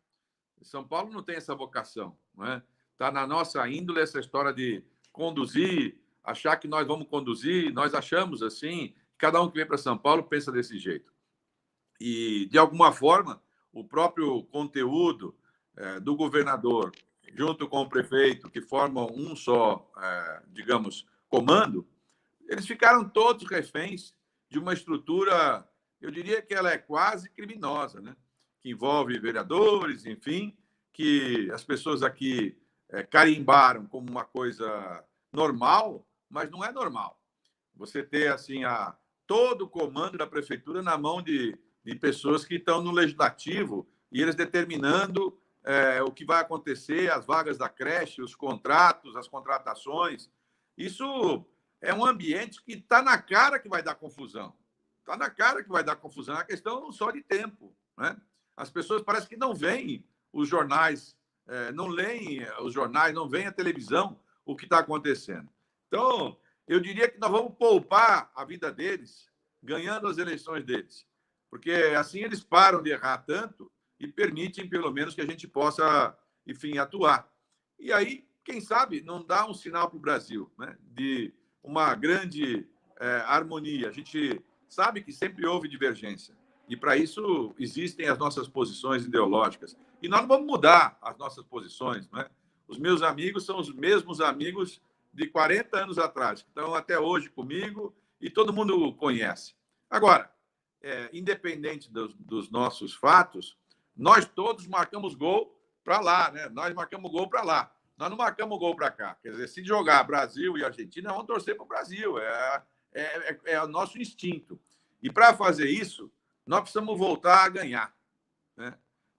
São Paulo não tem essa vocação, né? Está na nossa índole essa história de conduzir, achar que nós vamos conduzir, nós achamos assim, cada um que vem para São Paulo pensa desse jeito. E, de alguma forma, o próprio conteúdo do governador, junto com o prefeito, que formam um só, digamos, comando, eles ficaram todos reféns de uma estrutura, eu diria que ela é quase criminosa, né? Que envolve vereadores, enfim, que as pessoas aqui carimbaram como uma coisa normal, mas não é normal. Você ter assim todo o comando da prefeitura na mão de pessoas que estão no legislativo e eles determinando o que vai acontecer, as vagas da creche, os contratos, as contratações. Isso é um ambiente que está na cara que vai dar confusão. Está na cara que vai dar confusão. É uma questão só de tempo, né? As pessoas parecem que não veem os jornais, não leem os jornais, não veem a televisão, o que está acontecendo. Então, eu diria que nós vamos poupar a vida deles, ganhando as eleições deles. Porque assim eles param de errar tanto e permitem, pelo menos, que a gente possa, enfim, atuar. E aí, quem sabe, não dá um sinal para o Brasil, né, de uma grande harmonia. A gente sabe que sempre houve divergência. E, para isso, existem as nossas posições ideológicas. E nós não vamos mudar as nossas posições, né? Os meus amigos são os mesmos amigos de 40 anos atrás, que estão até hoje comigo e todo mundo conhece. Agora, independente dos nossos fatos, nós todos marcamos gol para lá, né? Nós marcamos gol para lá. nós não marcamos gol para cá. Quer dizer, se jogar Brasil e Argentina, vamos torcer para o Brasil. É o nosso instinto. E para fazer isso, nós precisamos voltar a ganhar, né?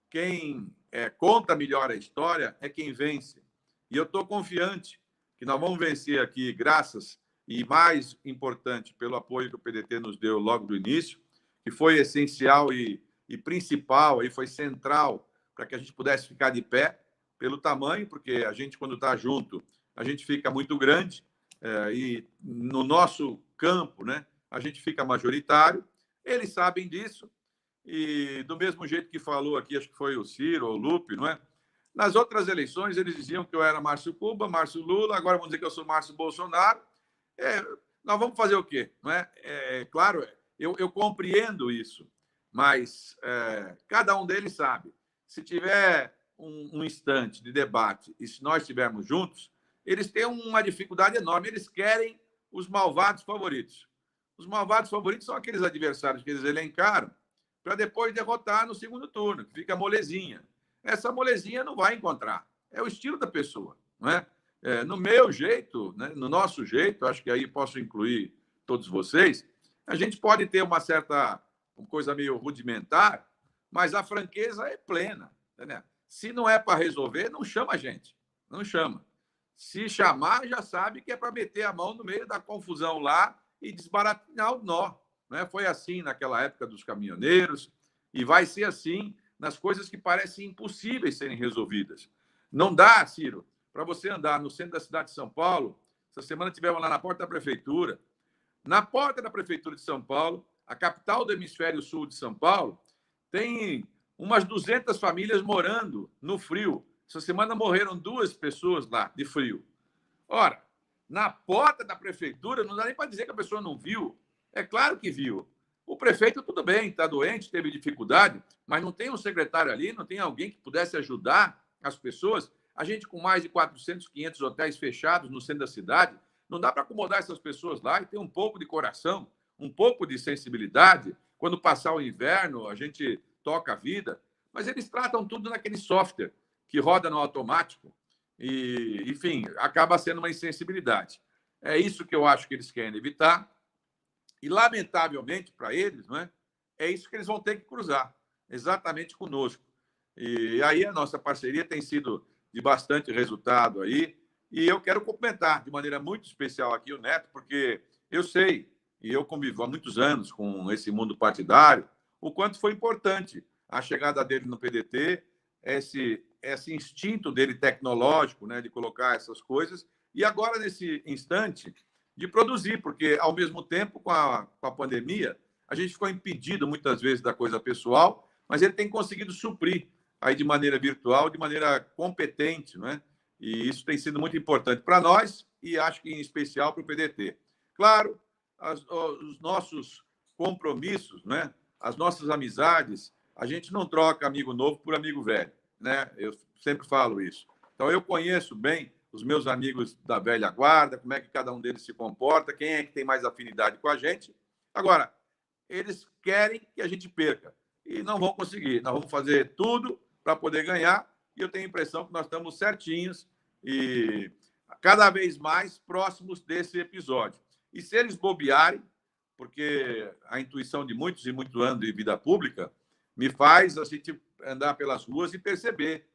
Quem conta melhor a história é quem vence. E eu estou confiante que nós vamos vencer aqui, graças, e mais importante, pelo apoio que o PDT nos deu logo do início, que foi essencial e principal, e foi central para que a gente pudesse ficar de pé, pelo tamanho, porque a gente, quando está junto, a gente fica muito grande, e no nosso campo, né, a gente fica majoritário. Eles sabem disso, e do mesmo jeito que falou aqui, acho que foi o Ciro ou o Lupe, não é? Nas outras eleições, eles diziam que eu era Márcio Cuba, Márcio Lula, agora vão dizer que eu sou Márcio Bolsonaro. Nós vamos fazer o quê? Não é? Claro, eu compreendo isso, mas cada um deles sabe. Se tiver um instante de debate e se nós estivermos juntos, eles têm uma dificuldade enorme. Eles querem os malvados favoritos. Os malvados favoritos são aqueles adversários que eles elencaram para depois derrotar no segundo turno, que fica molezinha. Essa molezinha não vai encontrar. É o estilo da pessoa, não é? No meu jeito, né, no nosso jeito, acho que aí posso incluir todos vocês, a gente pode ter uma coisa meio rudimentar, mas a franqueza é plena, né? Se não é para resolver, não chama a gente. Não chama. Se chamar, já sabe que é para meter a mão no meio da confusão lá e desbaratinar o nó, né? Foi assim naquela época dos caminhoneiros e vai ser assim nas coisas que parecem impossíveis serem resolvidas. Não dá, Ciro, para você andar no centro da cidade de São Paulo. Essa semana tivemos lá na porta da prefeitura. Na porta da prefeitura de São Paulo, a capital do hemisfério sul de São Paulo, tem umas 200 famílias morando no frio. Essa semana morreram 2 pessoas lá de frio. Ora, na porta da prefeitura, não dá nem para dizer que a pessoa não viu. É claro que viu. O prefeito, tudo bem, está doente, teve dificuldade, mas não tem um secretário ali, não tem alguém que pudesse ajudar as pessoas. A gente, com mais de 400, 500 hotéis fechados no centro da cidade, não dá para acomodar essas pessoas lá e ter um pouco de coração, um pouco de sensibilidade. Quando passar o inverno, a gente toca a vida, mas eles tratam tudo naquele software que roda no automático e, enfim, acaba sendo uma insensibilidade. É isso que eu acho que eles querem evitar e, lamentavelmente, para eles, não é? É isso que eles vão ter que cruzar, exatamente conosco. E aí a nossa parceria tem sido de bastante resultado aí, e eu quero cumprimentar de maneira muito especial aqui o Neto, porque eu sei, e eu convivo há muitos anos com esse mundo partidário, o quanto foi importante a chegada dele no PDT, esse instinto dele tecnológico, né, de colocar essas coisas, e agora, nesse instante, de produzir, porque, ao mesmo tempo, com a pandemia, a gente ficou impedido, muitas vezes, da coisa pessoal, mas ele tem conseguido suprir aí de maneira virtual, de maneira competente, né? E isso tem sido muito importante para nós e acho que, em especial, para o PDT. Claro, os nossos compromissos, né? As nossas amizades, a gente não troca amigo novo por amigo velho, né? Eu sempre falo isso. Então, eu conheço bem os meus amigos da velha guarda, como é que cada um deles se comporta, quem é que tem mais afinidade com a gente. Agora, eles querem que a gente perca e não vão conseguir. Nós vamos fazer tudo para poder ganhar e eu tenho a impressão que nós estamos certinhos e cada vez mais próximos desse episódio. E se eles bobearem, porque a intuição de muitos e muito anos de vida pública me faz a gente andar pelas ruas e perceber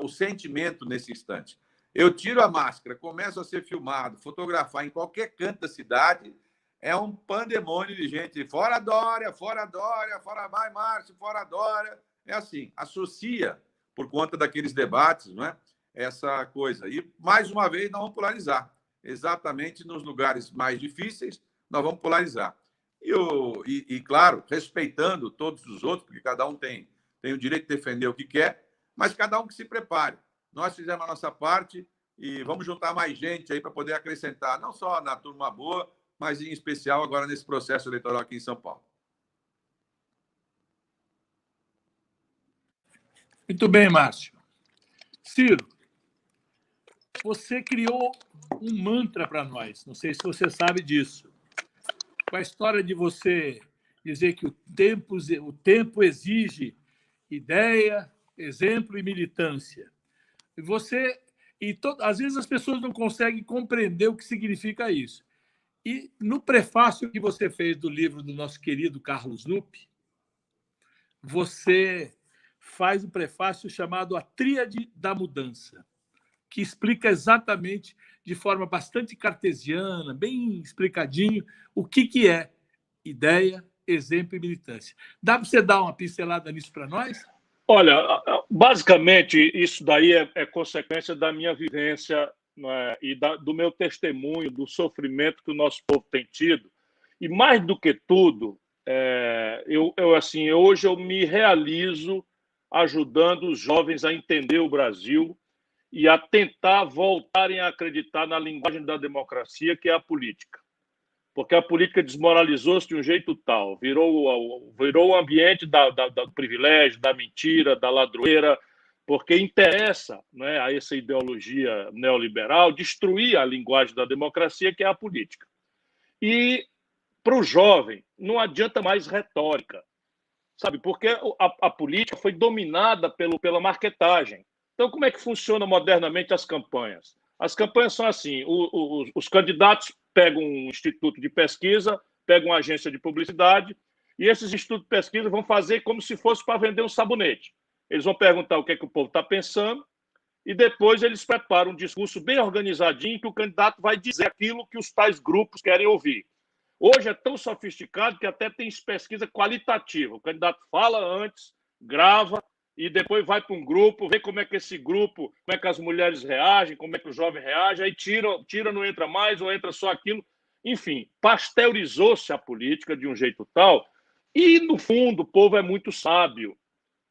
o sentimento nesse instante. Eu tiro a máscara, começo a ser filmado, fotografar em qualquer canto da cidade, é um pandemônio de gente. Fora Dória, fora vai Márcio, fora Dória. É assim, associa, por conta daqueles debates, não é? Essa coisa. E, mais uma vez, nós vamos polarizar. Exatamente nos lugares mais difíceis, nós vamos polarizar. E claro, respeitando todos os outros, porque cada um tem o direito de defender o que quer, mas cada um que se prepare. Nós fizemos a nossa parte e vamos juntar mais gente aí para poder acrescentar, não só na turma boa, mas em especial agora nesse processo eleitoral aqui em São Paulo. Muito bem, Márcio. Ciro, você criou um mantra para nós, não sei se você sabe disso. Com a história de você dizer que o tempo exige ideia, exemplo e militância. Às vezes as pessoas não conseguem compreender o que significa isso. E no prefácio que você fez do livro do nosso querido Carlos Lupe, você faz um prefácio chamado A Tríade da Mudança, que explica exatamente, de forma bastante cartesiana, bem explicadinho, o que é ideia, exemplo e militância. Dá para você dar uma pincelada nisso para nós? Olha, basicamente, isso daí é consequência da minha vivência, né, e do meu testemunho, do sofrimento que o nosso povo tem tido. E mais do que tudo, hoje eu me realizo ajudando os jovens a entender o Brasil e a tentar voltarem a acreditar na linguagem da democracia, que é a política. Porque a política desmoralizou-se de um jeito tal, virou o ambiente do privilégio, da mentira, da ladroeira, porque interessa, né, a essa ideologia neoliberal destruir a linguagem da democracia, que é a política. E, para o jovem, não adianta mais retórica, sabe? Porque a política foi dominada pela marketagem. Então, como é que funciona modernamente as campanhas? As campanhas são assim: os candidatos pegam um instituto de pesquisa, pegam uma agência de publicidade, e esses institutos de pesquisa vão fazer como se fosse para vender um sabonete. Eles vão perguntar o que é que o povo está pensando, e depois eles preparam um discurso bem organizadinho que o candidato vai dizer aquilo que os tais grupos querem ouvir. Hoje é tão sofisticado que até tem pesquisa qualitativa. O candidato fala antes, grava, e depois vai para um grupo, vê como é que esse grupo, como é que as mulheres reagem, como é que o jovem reage, aí tira, não entra mais, ou entra só aquilo. Enfim, pasteurizou-se a política de um jeito tal, e, no fundo, o povo é muito sábio.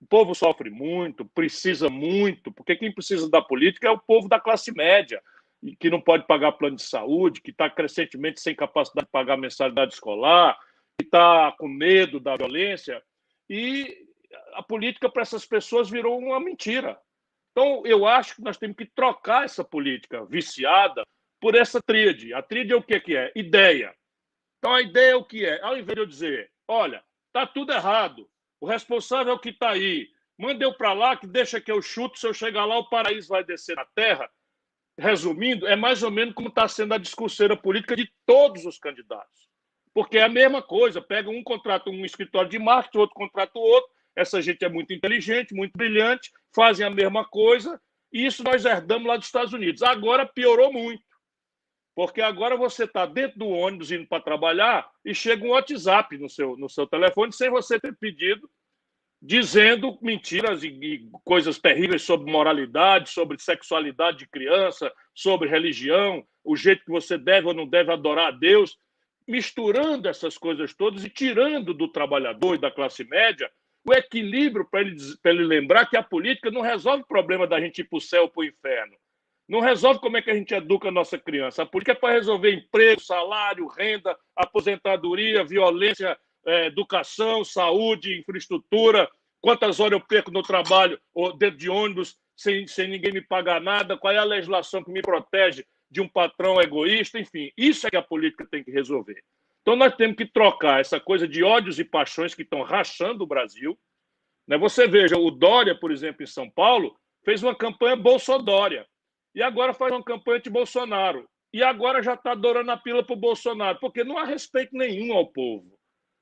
O povo sofre muito, precisa muito, porque quem precisa da política é o povo da classe média, que não pode pagar plano de saúde, que está crescentemente sem capacidade de pagar mensalidade escolar, que está com medo da violência, e a política para essas pessoas virou uma mentira. Então, eu acho que nós temos que trocar essa política viciada por essa tríade. A tríade é o que é? Ideia. Então, a ideia é o que é? Ao invés de eu dizer, olha, está tudo errado, o responsável é o que está aí, manda eu para lá, que deixa que eu chuto, se eu chegar lá, o paraíso vai descer na terra. Resumindo, é mais ou menos como está sendo a discurseira política de todos os candidatos. Porque é a mesma coisa, pega um contrato um escritório de marketing, outro contrato outro, essa gente é muito inteligente, muito brilhante, fazem a mesma coisa, e isso nós herdamos lá dos Estados Unidos. Agora piorou muito, porque agora você está dentro do ônibus indo para trabalhar e chega um WhatsApp no seu telefone sem você ter pedido, dizendo mentiras e coisas terríveis sobre moralidade, sobre sexualidade de criança, sobre religião, o jeito que você deve ou não deve adorar a Deus, misturando essas coisas todas e tirando do trabalhador e da classe média o equilíbrio para ele lembrar que a política não resolve o problema da gente ir para o céu ou para o inferno. Não resolve como é que a gente educa a nossa criança. A política é para resolver emprego, salário, renda, aposentadoria, violência, educação, saúde, infraestrutura, quantas horas eu perco no trabalho ou dentro de ônibus sem ninguém me pagar nada, qual é a legislação que me protege de um patrão egoísta, enfim. Isso é que a política tem que resolver. Então, nós temos que trocar essa coisa de ódios e paixões que estão rachando o Brasil. Você veja, o Dória, por exemplo, em São Paulo, fez uma campanha Bolsodória. E agora faz uma campanha de Bolsonaro. E agora já está dourando a pílula para o Bolsonaro, porque não há respeito nenhum ao povo.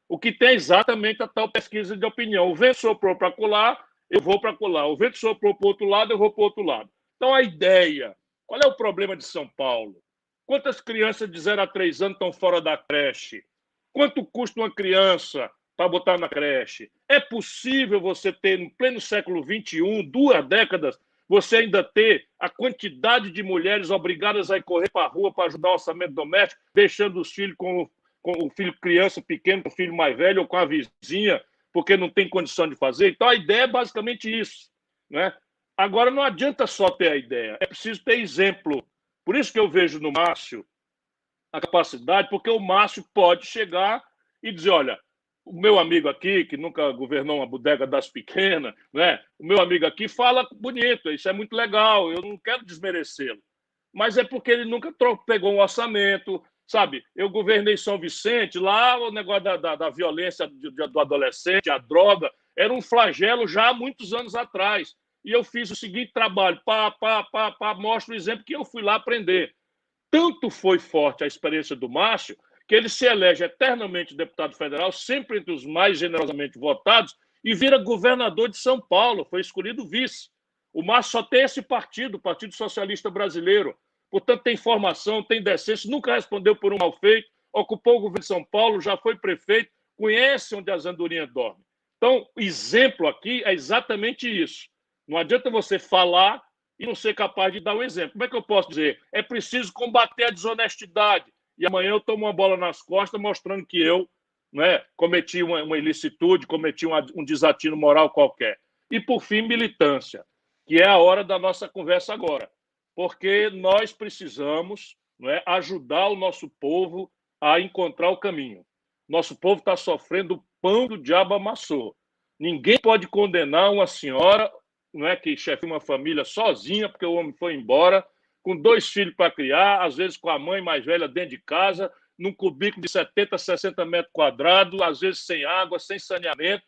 O que tem exatamente a tal pesquisa de opinião. O vento soprou para colar, eu vou para colar. O vento soprou para o outro lado, eu vou para o outro lado. Então, a ideia... Qual é o problema de São Paulo? Quantas crianças de 0 a 3 anos estão fora da creche? Quanto custa uma criança para botar na creche? É possível você ter, no pleno século XXI, 2 décadas, você ainda ter a quantidade de mulheres obrigadas a ir correr para a rua para ajudar o orçamento doméstico, deixando os filhos com o filho criança pequeno, com o filho mais velho ou com a vizinha, porque não tem condição de fazer? Então, a ideia é basicamente isso, né? Agora, não adianta só ter a ideia, é preciso ter exemplo. Por isso que eu vejo no Márcio a capacidade, porque o Márcio pode chegar e dizer, olha, o meu amigo aqui, que nunca governou uma bodega das pequenas, né? O meu amigo aqui fala bonito, isso é muito legal, eu não quero desmerecê-lo. Mas é porque ele nunca pegou um orçamento, sabe? Eu governei São Vicente, lá o negócio da violência do adolescente, a droga, era um flagelo já há muitos anos atrás. e eu fiz o seguinte trabalho, mostro o exemplo que eu fui lá aprender. Tanto foi forte a experiência do Márcio, que ele se elege eternamente deputado federal, sempre entre os mais generosamente votados, e vira governador de São Paulo, foi escolhido vice. O Márcio só tem esse partido, o Partido Socialista Brasileiro. Portanto, tem formação, tem decência, nunca respondeu por um mal feito, ocupou o governo de São Paulo, já foi prefeito, conhece onde as andorinhas dormem. Então, o exemplo aqui é exatamente isso. Não adianta você falar e não ser capaz de dar um exemplo. Como é que eu posso dizer? É preciso combater a desonestidade. E amanhã eu tomo uma bola nas costas mostrando que eu, né, cometi uma ilicitude, cometi um desatino moral qualquer. E, por fim, militância, que é a hora da nossa conversa agora. Porque nós precisamos, né, ajudar o nosso povo a encontrar o caminho. Nosso povo está sofrendo o pão do diabo amassou. Ninguém pode condenar uma senhora, não é, que chefia uma família sozinha, porque o homem foi embora, com 2 filhos para criar, às vezes com a mãe mais velha dentro de casa, num cubículo de 70, 60 metros quadrados, às vezes sem água, sem saneamento,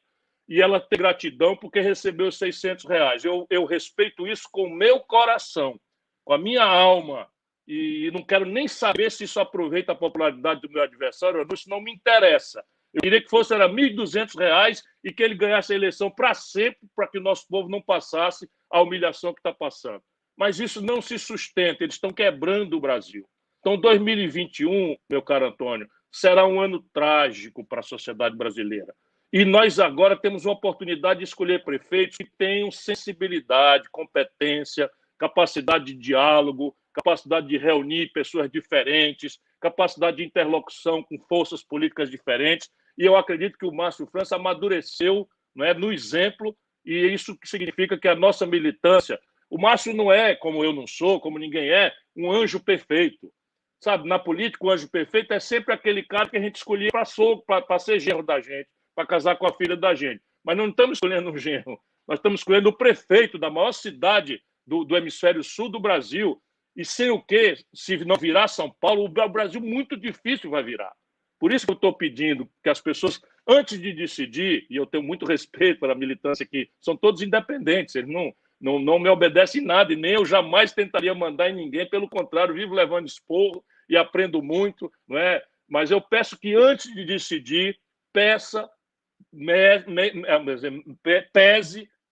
e ela tem gratidão porque recebeu R$600. Eu respeito isso com o meu coração, com a minha alma, e não quero nem saber se isso aproveita a popularidade do meu adversário ou não, isso não me interessa. Eu queria que fosse R$1.200 e que ele ganhasse a eleição para sempre, para que o nosso povo não passasse a humilhação que está passando. Mas isso não se sustenta, eles estão quebrando o Brasil. Então, 2021, meu caro Antônio, será um ano trágico para a sociedade brasileira. E nós agora temos uma oportunidade de escolher prefeitos que tenham sensibilidade, competência, capacidade de diálogo, capacidade de reunir pessoas diferentes, capacidade de interlocução com forças políticas diferentes. E eu acredito que o Márcio França amadureceu, né, no exemplo, e isso significa que a nossa militância... O Márcio não é, como eu não sou, como ninguém é, um anjo perfeito. Sabe, na política, o anjo perfeito é sempre aquele cara que a gente escolhia para ser genro da gente, para casar com a filha da gente. Mas não estamos escolhendo um genro, nós estamos escolhendo o prefeito da maior cidade do hemisfério sul do Brasil. E sem o quê, se não virar São Paulo, o Brasil muito difícil vai virar. Por isso que eu estou pedindo que as pessoas, antes de decidir, e eu tenho muito respeito pela militância aqui, são todos independentes, eles não me obedecem em nada, e nem eu jamais tentaria mandar em ninguém, pelo contrário, vivo levando esporro e aprendo muito, não é? Mas eu peço que, antes de decidir, pese,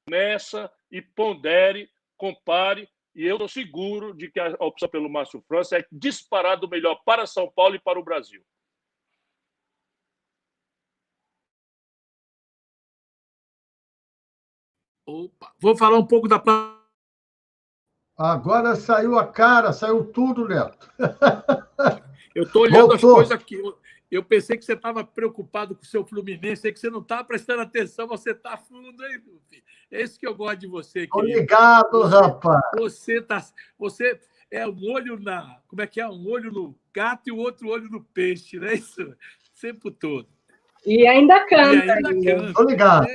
meça e pondere, compare, e eu estou seguro de que a opção pelo Márcio França é disparado melhor para São Paulo e para o Brasil. Opa, vou falar um pouco da... Agora saiu a cara, saiu tudo, Neto. Eu estou olhando as coisas aqui. Eu pensei que você estava preocupado com o seu Fluminense, sei que você não está prestando atenção, você está fundo, hein, meu filho? É isso que eu gosto de você, querido. Obrigado, rapaz. Você é um olho na... Como é que é? Um olho no gato e o outro olho no peixe, não é isso? Sempre todo. E ainda canta. E ainda canta. Estou ligado.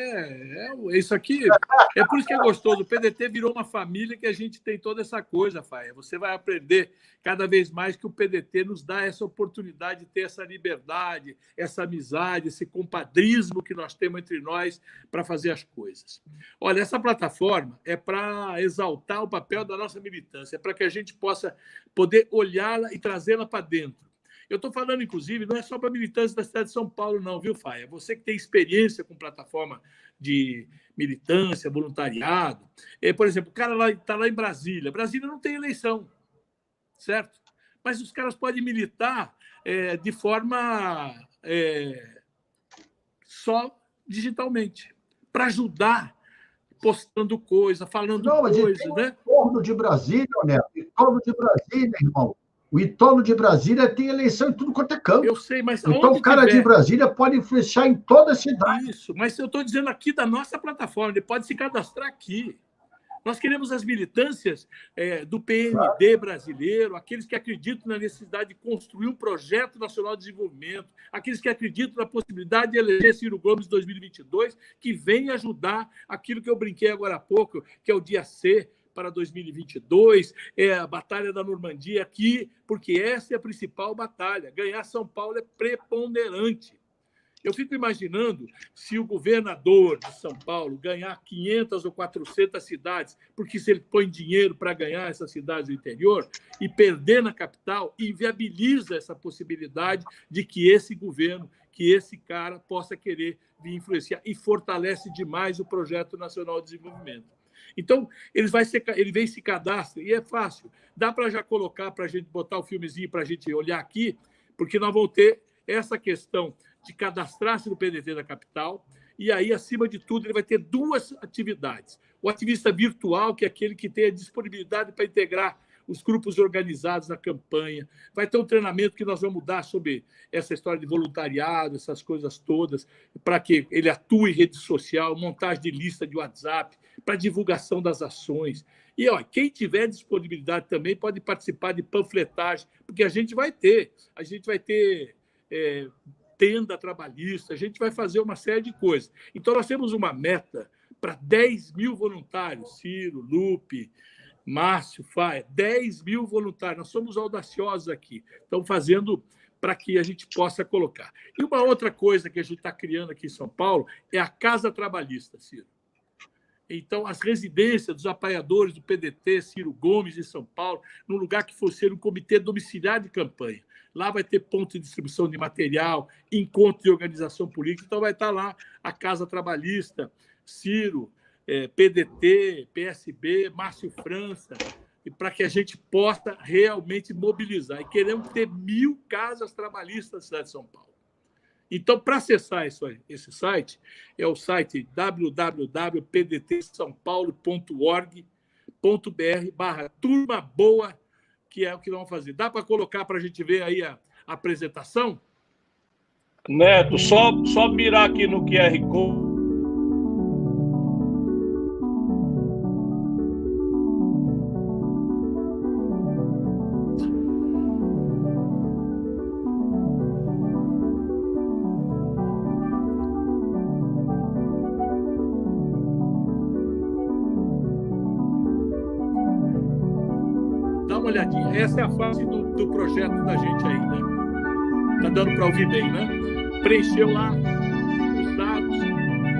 Isso aqui, é por isso que é gostoso. O PDT virou uma família que a gente tem toda essa coisa, Faia. Você vai aprender cada vez mais que o PDT nos dá essa oportunidade de ter essa liberdade, essa amizade, esse compadrismo que nós temos entre nós para fazer as coisas. Olha, essa plataforma é para exaltar o papel da nossa militância, é para que a gente possa poder olhá-la e trazê-la para dentro. Eu estou falando, inclusive, não é só para militantes da cidade de São Paulo, não, viu, Faia? Você que tem experiência com plataforma de militância, voluntariado. Por exemplo, o cara está lá em Brasília. Brasília não tem eleição, certo? Mas os caras podem militar de forma só digitalmente, para ajudar, postando coisa, falando coisa, né? O entorno de Brasília, Neto, o entorno de Brasília, irmão. O entorno de Brasília tem eleição em tudo quanto é canto. Eu sei, mas então o cara de Brasília pode influenciar em toda a cidade. Isso, mas eu estou dizendo aqui da nossa plataforma, ele pode se cadastrar aqui. Nós queremos as militâncias do PMD brasileiro, aqueles que acreditam na necessidade de construir um projeto nacional de desenvolvimento, aqueles que acreditam na possibilidade de eleger Ciro Gomes em 2022, que vem ajudar aquilo que eu brinquei agora há pouco, que é o dia C, para 2022, a Batalha da Normandia aqui, porque essa é a principal batalha. Ganhar São Paulo é preponderante. Eu fico imaginando se o governador de São Paulo ganhar 500 ou 400 cidades, porque se ele põe dinheiro para ganhar essas cidades do interior e perder na capital, inviabiliza essa possibilidade de que esse governo, que esse cara possa querer vir influenciar e fortalece demais o Projeto Nacional de Desenvolvimento. Então, ele vem e se cadastra, e é fácil. Dá para já colocar, para a gente botar o filmezinho, para a gente olhar aqui, porque nós vamos ter essa questão de cadastrar-se no PDT da capital, e aí, acima de tudo, ele vai ter duas atividades. O ativista virtual, que é aquele que tem a disponibilidade para integrar os grupos organizados na campanha. Vai ter um treinamento que nós vamos dar sobre essa história de voluntariado, essas coisas todas, para que ele atue em rede social, montagem de lista de WhatsApp, para divulgação das ações. E ó, quem tiver disponibilidade também pode participar de panfletagem, porque a gente vai ter tenda trabalhista, a gente vai fazer uma série de coisas. Então, nós temos uma meta para 10 mil voluntários, Ciro, Lupe, Márcio, Faia, 10 mil voluntários. Nós somos audaciosos aqui. Estamos fazendo para que a gente possa colocar. E uma outra coisa que a gente está criando aqui em São Paulo é a Casa Trabalhista, Ciro. Então, as residências dos apoiadores do PDT, Ciro Gomes, em São Paulo, num lugar que for ser um comitê domiciliar de campanha. Lá vai ter ponto de distribuição de material, encontro de organização política. Então, vai estar lá a Casa Trabalhista, Ciro, PDT, PSB, Márcio França, e para que a gente possa realmente mobilizar. E queremos ter 1.000 casas trabalhistas na cidade de São Paulo. Então, para acessar esse site, é o site www.pdtsaopaulo.org.br/turma boa, que é o que vamos fazer. Dá para colocar para a gente ver aí a apresentação? Neto, só mirar aqui no QR Code. Uma olhadinha. Essa é a fase do projeto da gente aí, né? Tá dando para ouvir bem, né? Preencheu lá os dados,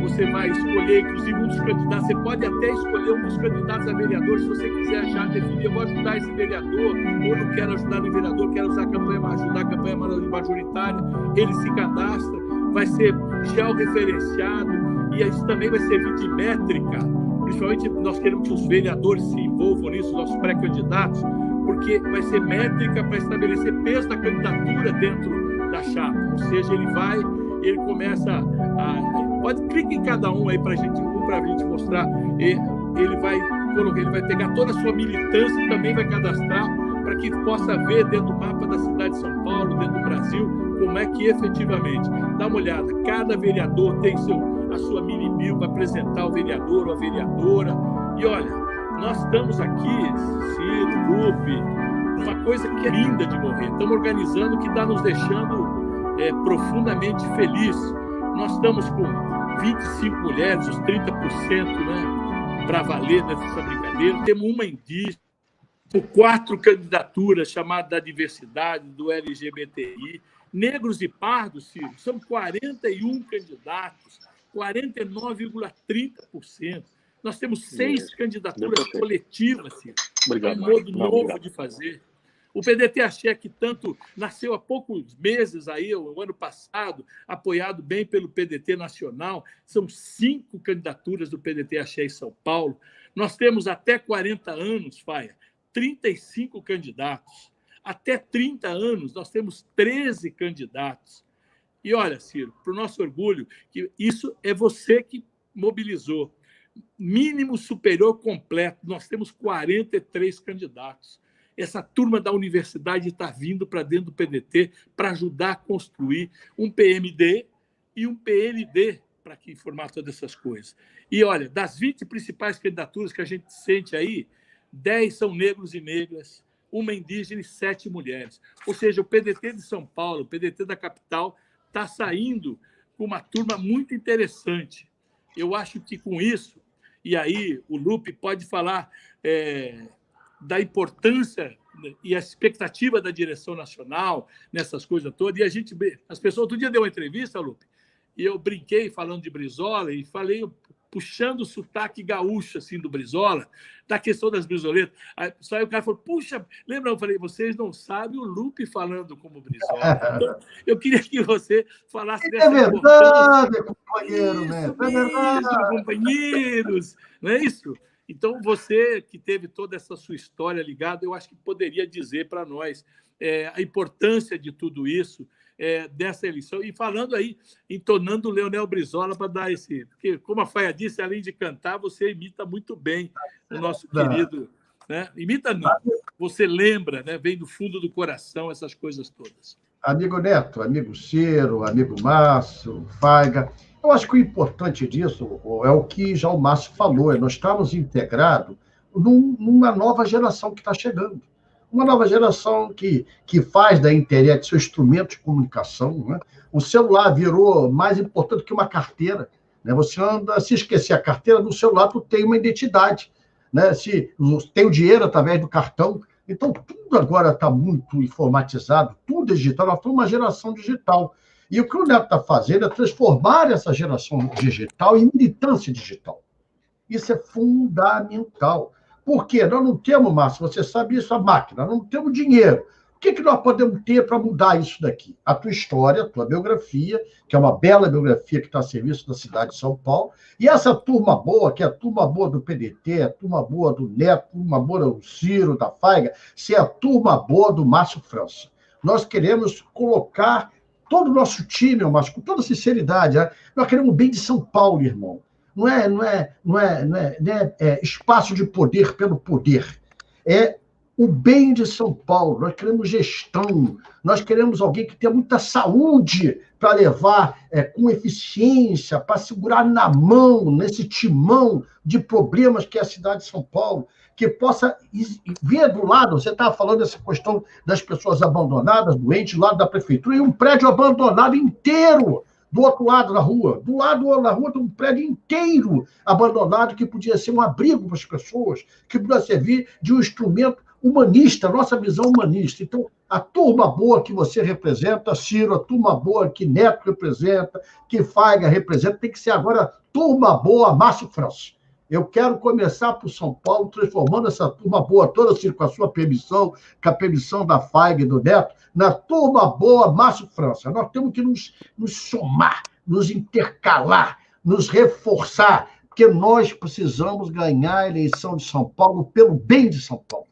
você vai escolher, inclusive, um dos candidatos. Você pode até escolher um dos candidatos a vereador, se você quiser já definir, eu vou ajudar esse vereador, ou não quero ajudar o vereador, quero usar ajudar a campanha majoritária. Ele se cadastra, vai ser georreferenciado, e isso também vai servir de métrica. Principalmente, nós queremos que os vereadores se envolvam nisso, nossos pré-candidatos, porque vai ser métrica para estabelecer peso da candidatura dentro da chapa. Ou seja, ele começa a... Pode clicar em cada um aí para a gente mostrar. Ele vai pegar toda a sua militância e também vai cadastrar para que possa ver dentro do mapa da cidade de São Paulo, dentro do Brasil, como é que efetivamente. Dá uma olhada, cada vereador tem a sua mini-bio para apresentar o vereador ou a vereadora. E olha, nós estamos aqui, Ciro, Lupe, uma coisa que é linda de morrer. Estamos organizando que está nos deixando profundamente felizes. Nós estamos com 25 mulheres, os 30%, né, para valer nessa brincadeira. Temos uma indígena, 4 candidaturas chamadas da diversidade, do LGBTI, negros e pardos, Ciro, são 41 candidatos, 49,30%. Nós temos 6 candidaturas coletivas, Ciro. Obrigado. É um modo novo de fazer. O PDT Axé, que tanto nasceu há poucos meses, aí, o ano passado, apoiado bem pelo PDT Nacional, são 5 candidaturas do PDT Axé em São Paulo. Nós temos até 40 anos, Faia, 35 candidatos. Até 30 anos, nós temos 13 candidatos. E olha, Ciro, para o nosso orgulho, que isso é você que mobilizou. Mínimo superior completo, nós temos 43 candidatos. Essa turma da universidade está vindo para dentro do PDT para ajudar a construir um PMD e um PND para que informar todas essas coisas. E olha, das 20 principais candidaturas que a gente sente aí, 10 são negros e negras, uma indígena e 7 mulheres. Ou seja, o PDT de São Paulo, o PDT da capital, está saindo com uma turma muito interessante. Eu acho que com isso, e aí o Lupe pode falar da importância e a expectativa da direção nacional nessas coisas todas, e as pessoas, outro dia deu uma entrevista, Lupe, e eu brinquei falando de Brizola e falei, puxando o sotaque gaúcho assim, do Brizola, da questão das brisoletas. Aí o cara falou, puxa, lembra? Eu falei, vocês não sabem o Lupe falando como Brizola. Então, eu queria que você falasse dessa verdade, companheiro, né? Isso mesmo, companheiros, não é isso? Então, você que teve toda essa sua história ligada, eu acho que poderia dizer para nós a importância de tudo isso, dessa eleição. E falando aí, entonando o Leonel Brizola para dar esse... Porque, como a Faia disse, além de cantar, você imita muito bem o nosso querido... Né? Imita não, você lembra, né? Vem do fundo do coração essas coisas todas. Amigo Neto, amigo Ciro, amigo Márcio, Faiga. Eu acho que o importante disso é o que já o Márcio falou, nós estamos integrados numa nova geração que está chegando. Uma nova geração que faz da internet seu instrumento de comunicação. Né? O celular virou mais importante que uma carteira. Né? Você anda, se esquecer a carteira, no celular tu tem uma identidade. Né? Se tem o dinheiro através do cartão. Então, tudo agora está muito informatizado, tudo é digital. Nós somos uma geração digital. E o que o Neto está fazendo é transformar essa geração digital em militância digital. Isso é fundamental. Por quê? Nós não temos, Márcio, você sabe isso, a máquina, nós não temos dinheiro. O que nós podemos ter para mudar isso daqui? A tua história, a tua biografia, que é uma bela biografia que está a serviço da cidade de São Paulo, e essa turma boa, que é a turma boa do PDT, a turma boa do Neto, a turma boa do Ciro, da Faiga, ser a turma boa do Márcio França. Nós queremos colocar todo o nosso time, Márcio, com toda sinceridade, nós queremos o bem de São Paulo, irmão. Não é espaço de poder pelo poder. É o bem de São Paulo. Nós queremos gestão. Nós queremos alguém que tenha muita saúde para levar com eficiência, para segurar na mão, nesse timão de problemas que é a cidade de São Paulo, que possa ver do lado, você estava falando dessa questão das pessoas abandonadas, doentes, do lado da prefeitura, e um prédio abandonado inteiro, do outro lado da rua. Do lado da rua tem um prédio inteiro abandonado que podia ser um abrigo para as pessoas, que podia servir de um instrumento humanista, nossa visão humanista. Então, a turma boa que você representa, Ciro, a turma boa que Neto representa, que Faiga representa, tem que ser agora turma boa Márcio França. Eu quero começar por São Paulo, transformando essa turma boa toda, Ciro, com a sua permissão, com a permissão da Faiga e do Neto, na turma boa Márcio França. Nós temos que nos somar, nos intercalar, nos reforçar, porque nós precisamos ganhar a eleição de São Paulo pelo bem de São Paulo.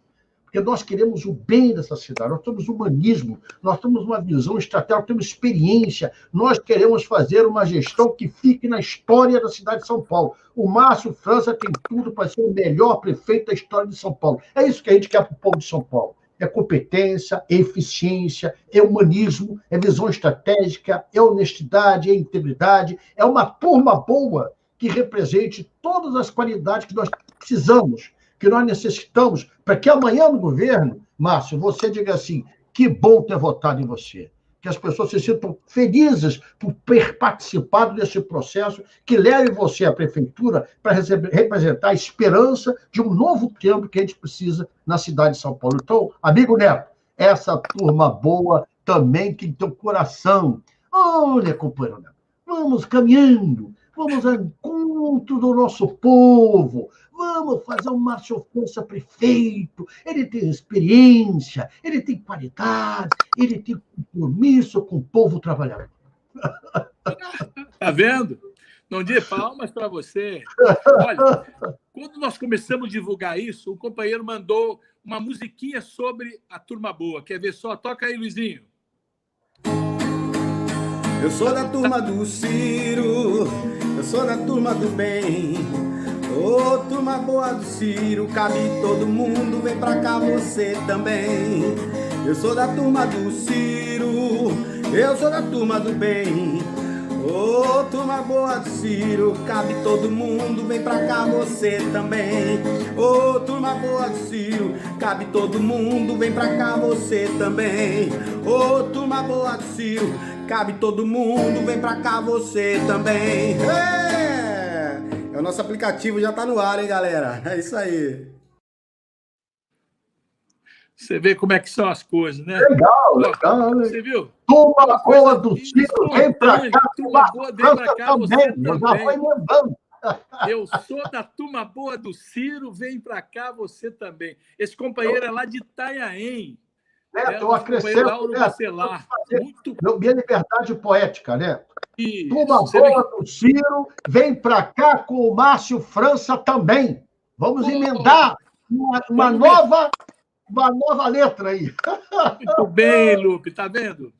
Porque nós queremos o bem dessa cidade, nós temos humanismo, nós temos uma visão estratégica, nós temos experiência, nós queremos fazer uma gestão que fique na história da cidade de São Paulo. O Márcio França tem tudo para ser o melhor prefeito da história de São Paulo. É isso que a gente quer para o povo de São Paulo. É competência, é eficiência, é humanismo, é visão estratégica, é honestidade, é integridade, é uma turma boa que represente todas as qualidades que nós precisamos, que nós necessitamos, para que amanhã no governo, Márcio, você diga assim, que bom ter votado em você. Que as pessoas se sintam felizes por ter participado desse processo que leve você à prefeitura para representar a esperança de um novo tempo que a gente precisa na cidade de São Paulo. Então, amigo Neto, essa turma boa também tem teu coração. Olha, companheiro Neto, vamos caminhando, vamos ao encontro do nosso povo, vamos fazer um Márcio França prefeito, ele tem experiência, ele tem qualidade, ele tem compromisso com o povo trabalhador. Tá vendo? Não dê palmas para você. Olha, quando nós começamos a divulgar isso, o companheiro mandou uma musiquinha sobre a turma boa. Quer ver só? Toca aí, Luizinho. Eu sou da turma do Ciro, eu sou da turma do bem. Ô, turma boa do Ciro, cabe todo mundo, vem pra cá você também. Eu sou da turma do Ciro, eu sou da turma do bem. Ô, turma boa do Ciro, cabe todo mundo, vem pra cá você também. Ô, turma boa do Ciro, cabe todo mundo, vem pra cá você também. Ô, turma boa do Ciro, cabe todo mundo, vem pra cá você também. O nosso aplicativo já tá no ar, hein, galera? É isso aí. Você vê como é que são as coisas, né? Legal, legal. Você viu? Turma boa do Ciro, vem para cá. Turma boa, vem para cá, você Eu já vou também. emendando. Eu sou da turma boa do Ciro, vem para cá, você também. Esse companheiro é lá de Itanhaém. Neto, eu acrescento, minha liberdade poética, né? Turma boa do Ciro, vem para cá com o Márcio França também. Vamos emendar uma nova letra aí. Muito bem, Lupe, tá vendo?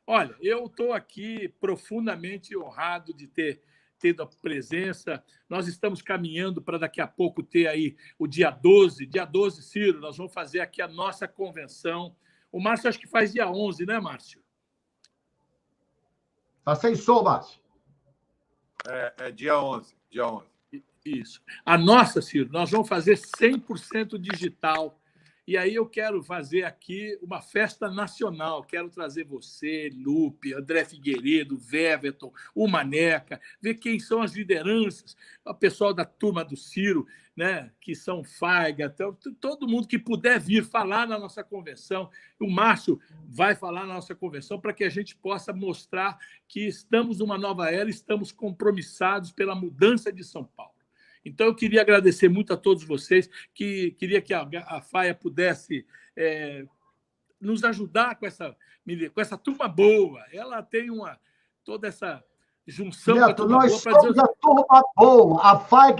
Olha, eu estou aqui profundamente honrado de ter tido a presença. Nós estamos caminhando para daqui a pouco ter aí o dia 12. Dia 12, Ciro, nós vamos fazer aqui a nossa convenção. O Márcio acho que faz dia 11, né, Márcio? Tá sem som, Márcio. É dia 11. Dia 11. Isso. A nossa, Ciro, nós vamos fazer 100% digital. E aí eu quero fazer aqui uma festa nacional. Quero trazer você, Lupe, André Figueiredo, Weverton, o Maneca, ver quem são as lideranças, o pessoal da turma do Ciro, né, que são Faiga, todo mundo que puder vir falar na nossa convenção. O Márcio vai falar na nossa convenção para que a gente possa mostrar que estamos numa nova era, estamos compromissados pela mudança de São Paulo. Então, eu queria agradecer muito a todos vocês, queria que a FAIA pudesse nos ajudar com essa turma boa. Ela tem toda essa junção Neto, com a turma nós boa. Nós somos a turma boa. A FAIA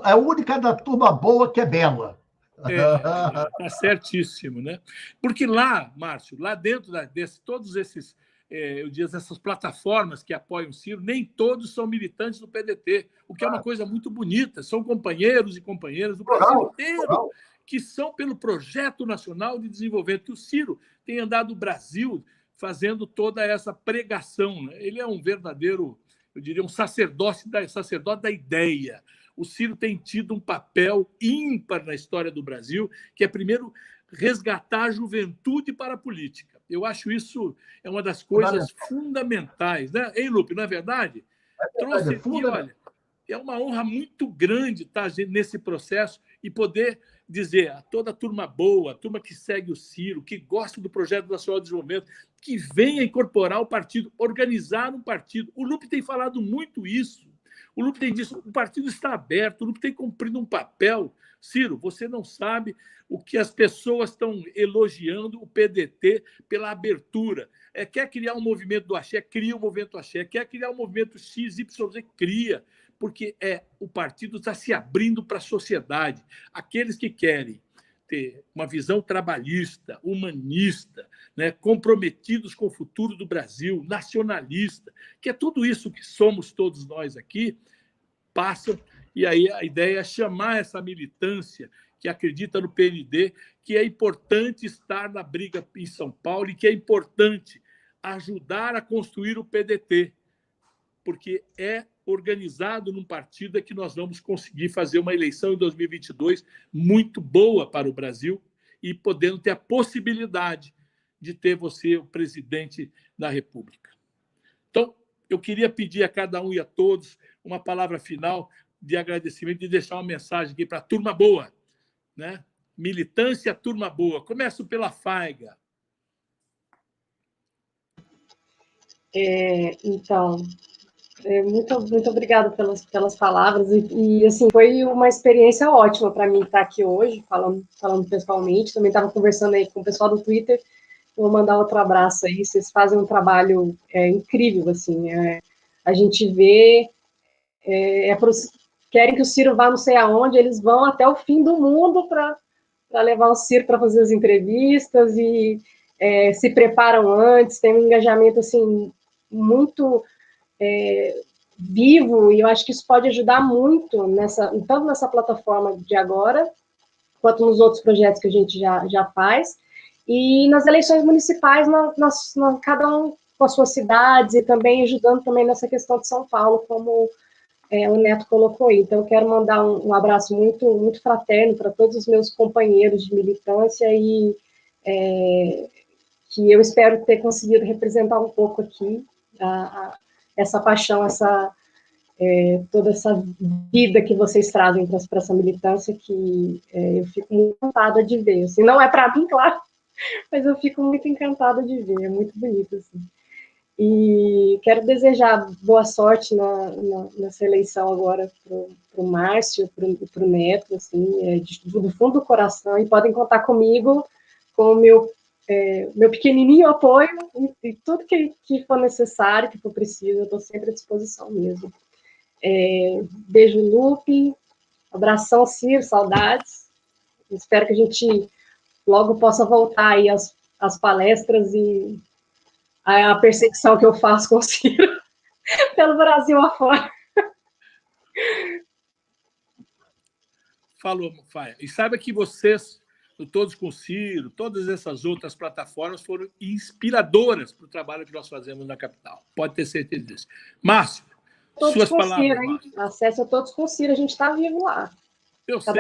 é a única da turma boa que é bela. Está certíssimo, né? Porque lá, Márcio, lá dentro todos esses... eu digo, essas plataformas que apoiam o Ciro, nem todos são militantes do PDT, o que é uma coisa muito bonita. São companheiros e companheiras do Brasil inteiro que são pelo Projeto Nacional de Desenvolvimento, que o Ciro tem andado o Brasil fazendo toda essa pregação, né? Ele é um verdadeiro, eu diria, um sacerdote da ideia. O Ciro tem tido um papel ímpar na história do Brasil, que é, primeiro, resgatar a juventude para a política. Eu acho isso é uma das coisas fundamentais, né? Hein, Lupe, não é verdade? Trouxe aqui, olha, é uma honra muito grande estar nesse processo e poder dizer a toda a turma boa, a turma que segue o Ciro, que gosta do Projeto Nacional de Desenvolvimento, que venha incorporar o partido, organizar um partido. O Lupe tem falado muito isso. O Lupe tem dito, o partido está aberto, o Lupe tem cumprido um papel. Ciro, você não sabe o que as pessoas estão elogiando o PDT pela abertura. Quer criar um movimento do Axé, cria o movimento Axé. Quer criar um movimento XYZ, cria. Porque o partido está se abrindo para a sociedade. Aqueles que querem ter uma visão trabalhista, humanista, né, comprometidos com o futuro do Brasil, nacionalista, que é tudo isso que somos todos nós aqui, passam. E aí a ideia é chamar essa militância que acredita no PND, que é importante estar na briga em São Paulo e que é importante ajudar a construir o PDT, porque é organizado num partido é que nós vamos conseguir fazer uma eleição em 2022 muito boa para o Brasil e podendo ter a possibilidade de ter você o presidente da República. Então, eu queria pedir a cada um e a todos uma palavra final de agradecimento e deixar uma mensagem aqui para a turma boa, né? Militância, turma boa. Começo pela Faiga. Então, muito obrigada pelas palavras. E, assim, foi uma experiência ótima para mim estar aqui hoje, falando pessoalmente. Também estava conversando aí com o pessoal do Twitter. Vou mandar outro abraço aí. Vocês fazem um trabalho incrível, assim. A gente vê... querem que o Ciro vá não sei aonde, eles vão até o fim do mundo para levar o Ciro para fazer as entrevistas e se preparam antes, tem um engajamento assim, muito vivo, e eu acho que isso pode ajudar muito, tanto nessa plataforma de agora, quanto nos outros projetos que a gente já faz, e nas eleições municipais, cada um com as suas cidades, e também ajudando também nessa questão de São Paulo, como o Neto colocou aí. Então, eu quero mandar um abraço muito, muito fraterno para todos os meus companheiros de militância e que eu espero ter conseguido representar um pouco aqui essa paixão, toda essa vida que vocês trazem para essa militância, que eu fico muito encantada de ver. Assim, não é para mim, claro, Mas eu fico muito encantada de ver, é muito bonito, assim. E quero desejar boa sorte nessa eleição agora para o Márcio, para o Neto, assim, do fundo do coração, e podem contar comigo, com o meu pequenininho apoio, e tudo que for necessário, que for preciso, eu estou sempre à disposição mesmo. Beijo, Lupe, abração, Ciro, saudades, espero que a gente logo possa voltar aí às palestras e a perseguição que eu faço com o Ciro pelo Brasil afora. Falou, Faia. E saiba que vocês, do Todos com Ciro, todas essas outras plataformas foram inspiradoras para o trabalho que nós fazemos na capital. Pode ter certeza disso. Márcio, Todos suas com palavras, Ciro, hein? Márcio. Acesse a Todos com Ciro, a gente está vivo lá. Eu sei,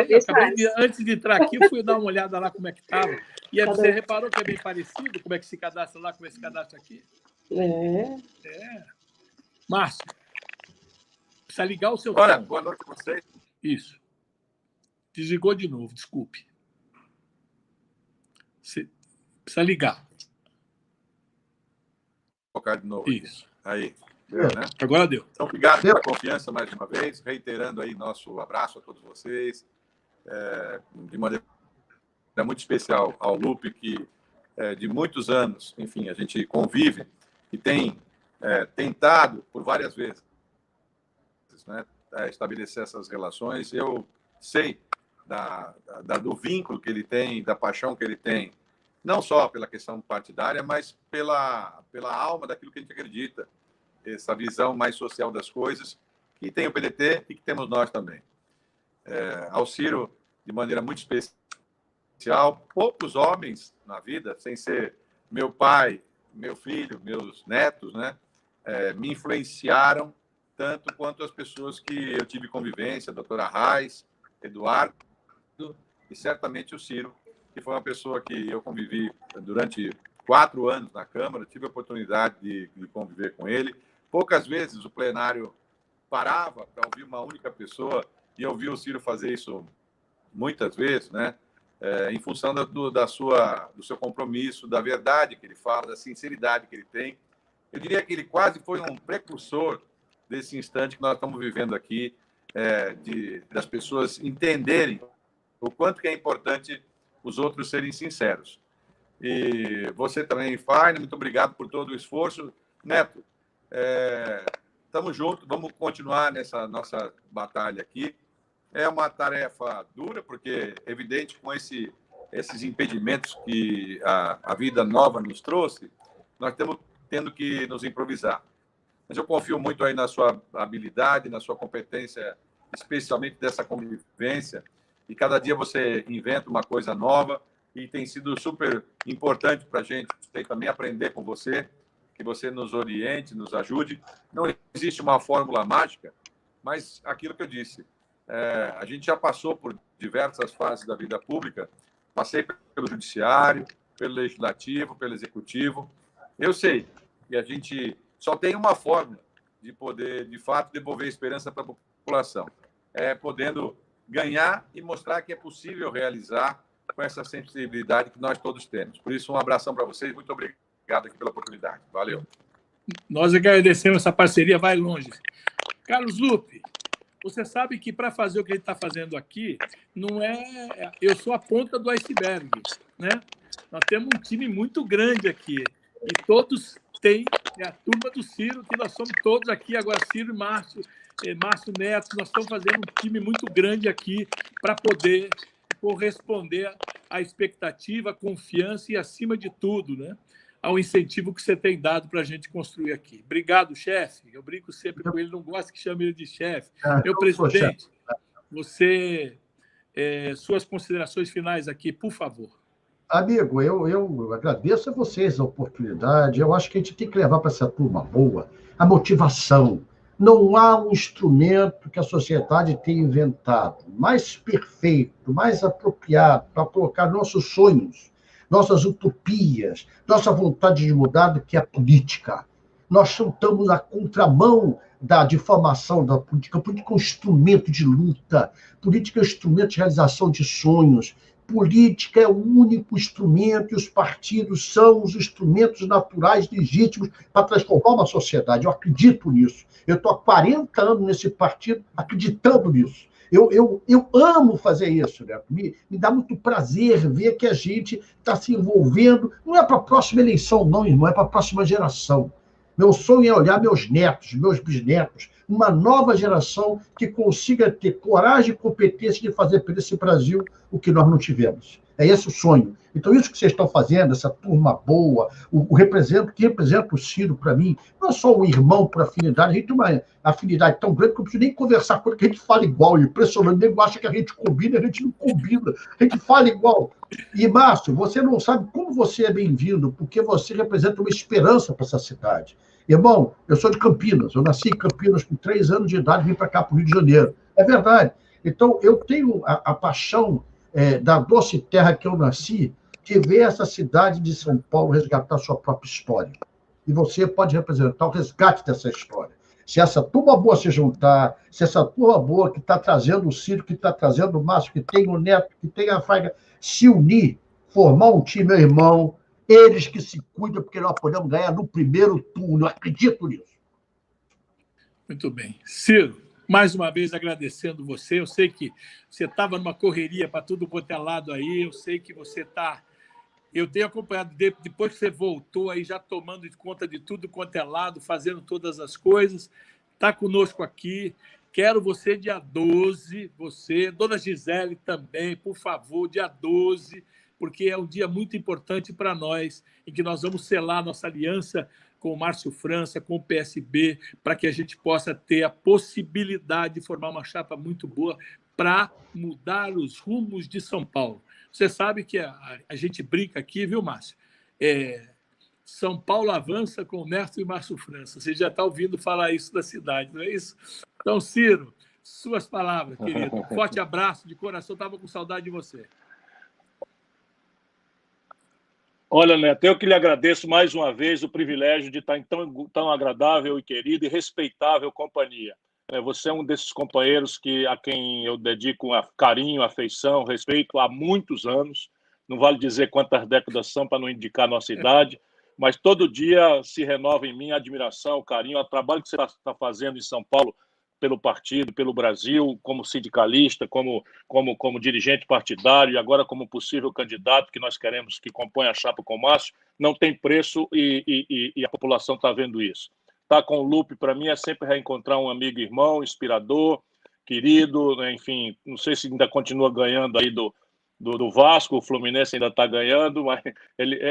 antes de entrar aqui, eu fui dar uma olhada lá como é que estava. E aí você reparou que é bem parecido? Como é que se cadastra lá, como é que se cadastra aqui? Márcio, precisa ligar o seu fone. Boa noite para vocês. Isso. Desligou de novo, desculpe. Você precisa ligar. Vou colocar de novo. Isso. Aí. Deu, né? Agora deu. Então, obrigado pela confiança mais uma vez, reiterando aí nosso abraço a todos vocês, de maneira muito especial ao Lupe, que de muitos anos, enfim, a gente convive e tem tentado por várias vezes, né, estabelecer essas relações. Eu sei do vínculo que ele tem, da paixão que ele tem, não só pela questão partidária, mas pela alma daquilo que a gente acredita, essa visão mais social das coisas, que tem o PDT e que temos nós também. Ao Ciro, de maneira muito especial, poucos homens na vida, sem ser meu pai, meu filho, meus netos, né, me influenciaram tanto quanto as pessoas que eu tive convivência, a doutora Reis, Eduardo, e certamente o Ciro, que foi uma pessoa que eu convivi durante 4 anos na Câmara, tive a oportunidade de conviver com ele. Poucas vezes o plenário parava para ouvir uma única pessoa, e eu vi o Ciro fazer isso muitas vezes, né? Em função do seu compromisso, da verdade que ele fala, da sinceridade que ele tem. Eu diria que ele quase foi um precursor desse instante que nós estamos vivendo aqui, das pessoas entenderem o quanto que é importante os outros serem sinceros. E você também, Faina, muito obrigado por todo o esforço. Neto, estamos juntos, vamos continuar nessa nossa batalha aqui. É uma tarefa dura, porque é evidente, com esses impedimentos que a vida nova nos trouxe, nós estamos tendo que nos improvisar. Mas eu confio muito aí na sua habilidade, na sua competência, especialmente dessa convivência, e cada dia você inventa uma coisa nova, e tem sido super importante para a gente também aprender com você, que você nos oriente, nos ajude. Não existe uma fórmula mágica, mas aquilo que eu disse, a gente já passou por diversas fases da vida pública, passei pelo judiciário, pelo legislativo, pelo executivo. Eu sei que a gente só tem uma forma de poder, de fato, devolver esperança para a população, podendo ganhar e mostrar que é possível realizar com essa sensibilidade que nós todos temos. Por isso, um abração para vocês, muito obrigado aqui pela oportunidade. Valeu. Nós agradecemos, essa parceria vai longe. Carlos Lupe, você sabe que para fazer o que ele está fazendo aqui, não é... Eu sou a ponta do iceberg, né? Nós temos um time muito grande aqui, e todos têm a turma do Ciro, que nós somos todos aqui, agora Ciro e Márcio Neto, nós estamos fazendo um time muito grande aqui para poder corresponder à expectativa, à confiança e, acima de tudo, né, ao incentivo que você tem dado para a gente construir aqui. Obrigado, chefe. Eu brinco sempre com ele, não gosto que chame ele de chefe. Meu presidente, você, suas considerações finais aqui, por favor. Amigo, eu agradeço a vocês a oportunidade. Eu acho que a gente tem que levar para essa turma boa a motivação. Não há um instrumento que a sociedade tenha inventado mais perfeito, mais apropriado para colocar nossos sonhos, nossas utopias, nossa vontade de mudar do que a política. Nós estamos na contramão da deformação da política. A política é um instrumento de luta, a política é um instrumento de realização de sonhos, política é o único instrumento, e os partidos são os instrumentos naturais, legítimos, para transformar uma sociedade. Eu acredito nisso. Eu estou há 40 anos nesse partido acreditando nisso. Eu amo fazer isso, né? Me dá muito prazer ver que a gente está se envolvendo. Não é para a próxima eleição, não, irmão, é para a próxima geração. Meu sonho é olhar meus netos, meus bisnetos, uma nova geração que consiga ter coragem e competência de fazer para esse Brasil o que nós não tivemos. É esse o sonho. Então, isso que vocês estão fazendo, essa turma boa, que representa o Ciro para mim, não é só um irmão por afinidade, a gente tem uma afinidade tão grande que eu não preciso nem conversar com ele, que a gente fala igual, impressionante, nem acha que a gente combina, a gente não combina, a gente fala igual. E, Márcio, você não sabe como você é bem-vindo, porque você representa uma esperança para essa cidade. Irmão, eu sou de Campinas, eu nasci em Campinas com 3 anos de idade e vim para cá, para o Rio de Janeiro. É verdade. Então, eu tenho a paixão da doce terra que eu nasci, de ver essa cidade de São Paulo resgatar sua própria história. E você pode representar o resgate dessa história. Se essa turma boa se juntar, se essa turma boa que está trazendo o Ciro, que está trazendo o Márcio, que tem o Neto, que tem a Faiga, se unir, formar um time, meu irmão, eles que se cuidam, porque nós podemos ganhar no primeiro turno. Eu acredito nisso. Muito bem. Ciro, mais uma vez agradecendo você. Eu sei que você estava numa correria para tudo quanto é lado aí. Eu sei que você está... Eu tenho acompanhado, depois que você voltou aí, já tomando conta de tudo quanto é lado, fazendo todas as coisas. Está conosco aqui. Quero você dia 12, você, Dona Gisele também, por favor, dia 12, porque é um dia muito importante para nós, em que nós vamos selar nossa aliança com o Márcio França, com o PSB, para que a gente possa ter a possibilidade de formar uma chapa muito boa para mudar os rumos de São Paulo. Você sabe que a gente brinca aqui, viu, Márcio? São Paulo avança com o Neto e Márcio França. Você já está ouvindo falar isso da cidade, não é isso? Então, Ciro, suas palavras, querido. Um forte abraço de coração. Estava com saudade de você. Olha, Neto, eu que lhe agradeço mais uma vez o privilégio de estar em tão agradável e querida e respeitável companhia. Você é um desses companheiros a quem eu dedico carinho, afeição, respeito há muitos anos. Não vale dizer quantas décadas são para não indicar a nossa idade, mas todo dia se renova em mim a admiração, o carinho, o trabalho que você está fazendo em São Paulo pelo partido, pelo Brasil, como sindicalista, como dirigente partidário e agora como possível candidato que nós queremos que compõe a chapa com o Márcio, não tem preço e a população está vendo isso. Estar com o Lupe, para mim, é sempre reencontrar um amigo e irmão, inspirador, querido, né? Enfim, não sei se ainda continua ganhando aí do Vasco, o Fluminense ainda está ganhando, mas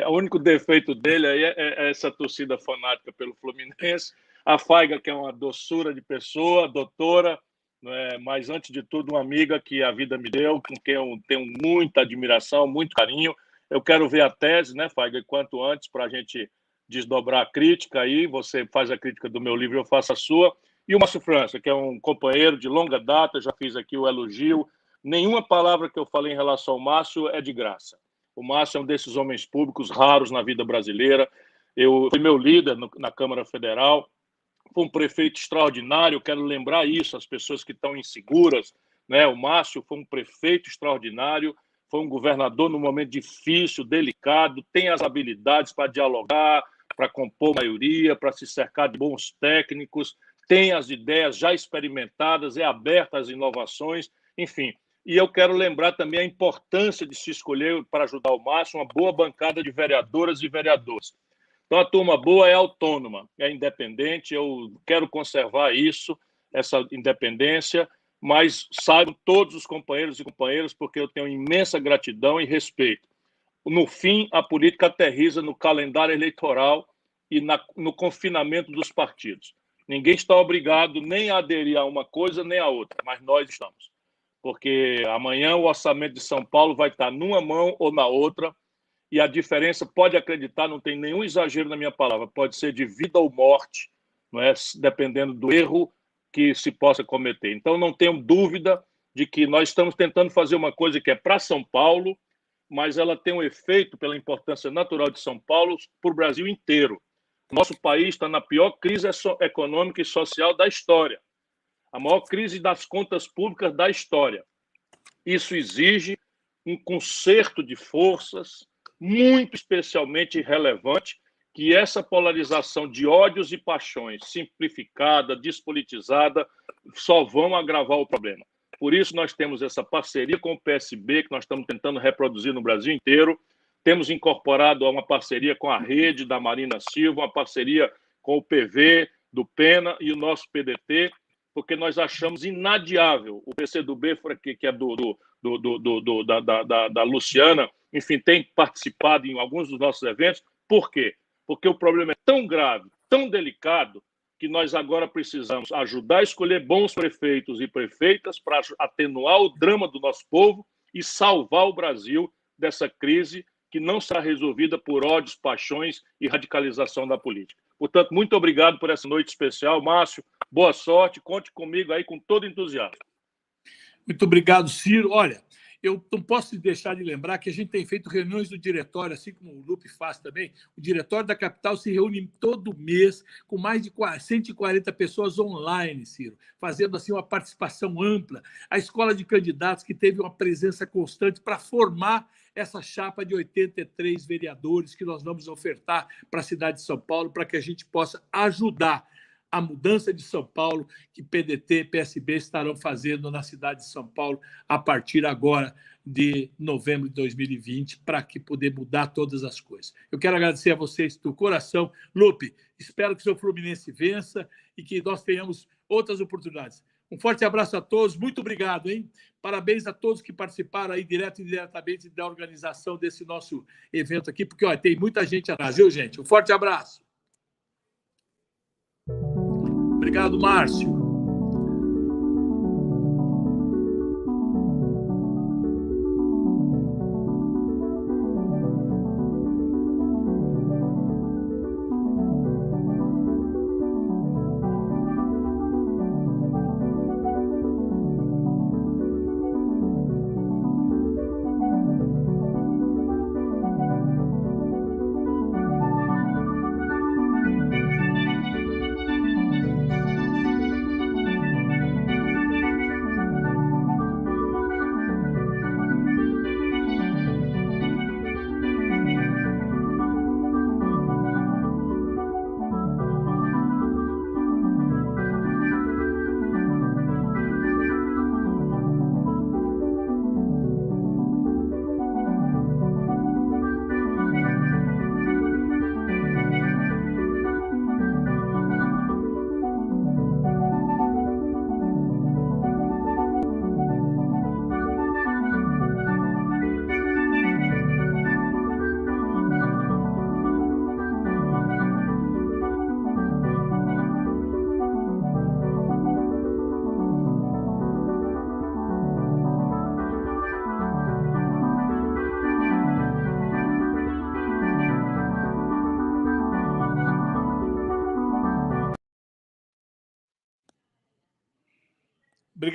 o único defeito dele aí é essa torcida fanática pelo Fluminense. A Faiga, que é uma doçura de pessoa, doutora, né? Mas, antes de tudo, uma amiga que a vida me deu, com quem eu tenho muita admiração, muito carinho. Eu quero ver a tese, né, Faiga, quanto antes, para a gente desdobrar a crítica aí. Você faz a crítica do meu livro, eu faço a sua. E o Márcio França, que é um companheiro de longa data, já fiz aqui o elogio. Nenhuma palavra que eu falei em relação ao Márcio é de graça. O Márcio é um desses homens públicos raros na vida brasileira. Eu fui meu líder na Câmara Federal. Foi um prefeito extraordinário, eu quero lembrar isso, as pessoas que estão inseguras, né? O Márcio foi um prefeito extraordinário, foi um governador num momento difícil, delicado, tem as habilidades para dialogar, para compor maioria, para se cercar de bons técnicos, tem as ideias já experimentadas, é aberta às inovações, enfim. E eu quero lembrar também a importância de se escolher, para ajudar o Márcio, uma boa bancada de vereadoras e vereadores. Então, a turma boa é autônoma, é independente, eu quero conservar isso, essa independência, mas saibam todos os companheiros e companheiras, porque eu tenho imensa gratidão e respeito. No fim, a política aterriza no calendário eleitoral e no confinamento dos partidos. Ninguém está obrigado nem a aderir a uma coisa nem a outra, mas nós estamos. Porque amanhã o orçamento de São Paulo vai estar numa mão ou na outra, e a diferença, pode acreditar, não tem nenhum exagero na minha palavra, pode ser de vida ou morte, não é? Dependendo do erro que se possa cometer. Então, não tenho dúvida de que nós estamos tentando fazer uma coisa que é para São Paulo, mas ela tem um efeito, pela importância natural de São Paulo, para o Brasil inteiro. Nosso país está na pior crise econômica e social da história, a maior crise das contas públicas da história. Isso exige um concerto de forças muito especialmente relevante, que essa polarização de ódios e paixões simplificada, despolitizada, só vão agravar o problema. Por isso, nós temos essa parceria com o PSB, que nós estamos tentando reproduzir no Brasil inteiro. Temos incorporado uma parceria com a Rede da Marina Silva, uma parceria com o PV, do Pena e o nosso PDT, porque nós achamos inadiável o PCdoB, que é da Luciana, enfim, tem participado em alguns dos nossos eventos. Por quê? Porque o problema é tão grave, tão delicado, que nós agora precisamos ajudar a escolher bons prefeitos e prefeitas para atenuar o drama do nosso povo e salvar o Brasil dessa crise que não será resolvida por ódios, paixões e radicalização da política. Portanto, muito obrigado por essa noite especial. Márcio, boa sorte, conte comigo aí com todo entusiasmo. Muito obrigado, Ciro. Olha, eu não posso deixar de lembrar que a gente tem feito reuniões do diretório, assim como o Lupe faz também. O diretório da capital se reúne todo mês com mais de 140 pessoas online, Ciro, fazendo assim uma participação ampla. A escola de candidatos, que teve uma presença constante para formar essa chapa de 83 vereadores que nós vamos ofertar para a cidade de São Paulo, para que a gente possa ajudar a mudança de São Paulo que PDT e PSB estarão fazendo na cidade de São Paulo a partir agora de novembro de 2020, para que poder mudar todas as coisas. Eu quero agradecer a vocês do coração. Lupe, espero que o seu Fluminense vença e que nós tenhamos outras oportunidades. Um forte abraço a todos, muito obrigado, hein? Parabéns a todos que participaram aí, direto e indiretamente, da organização desse nosso evento aqui, porque tem muita gente atrás, viu, gente? Um forte abraço. Obrigado, Márcio. Obrigado.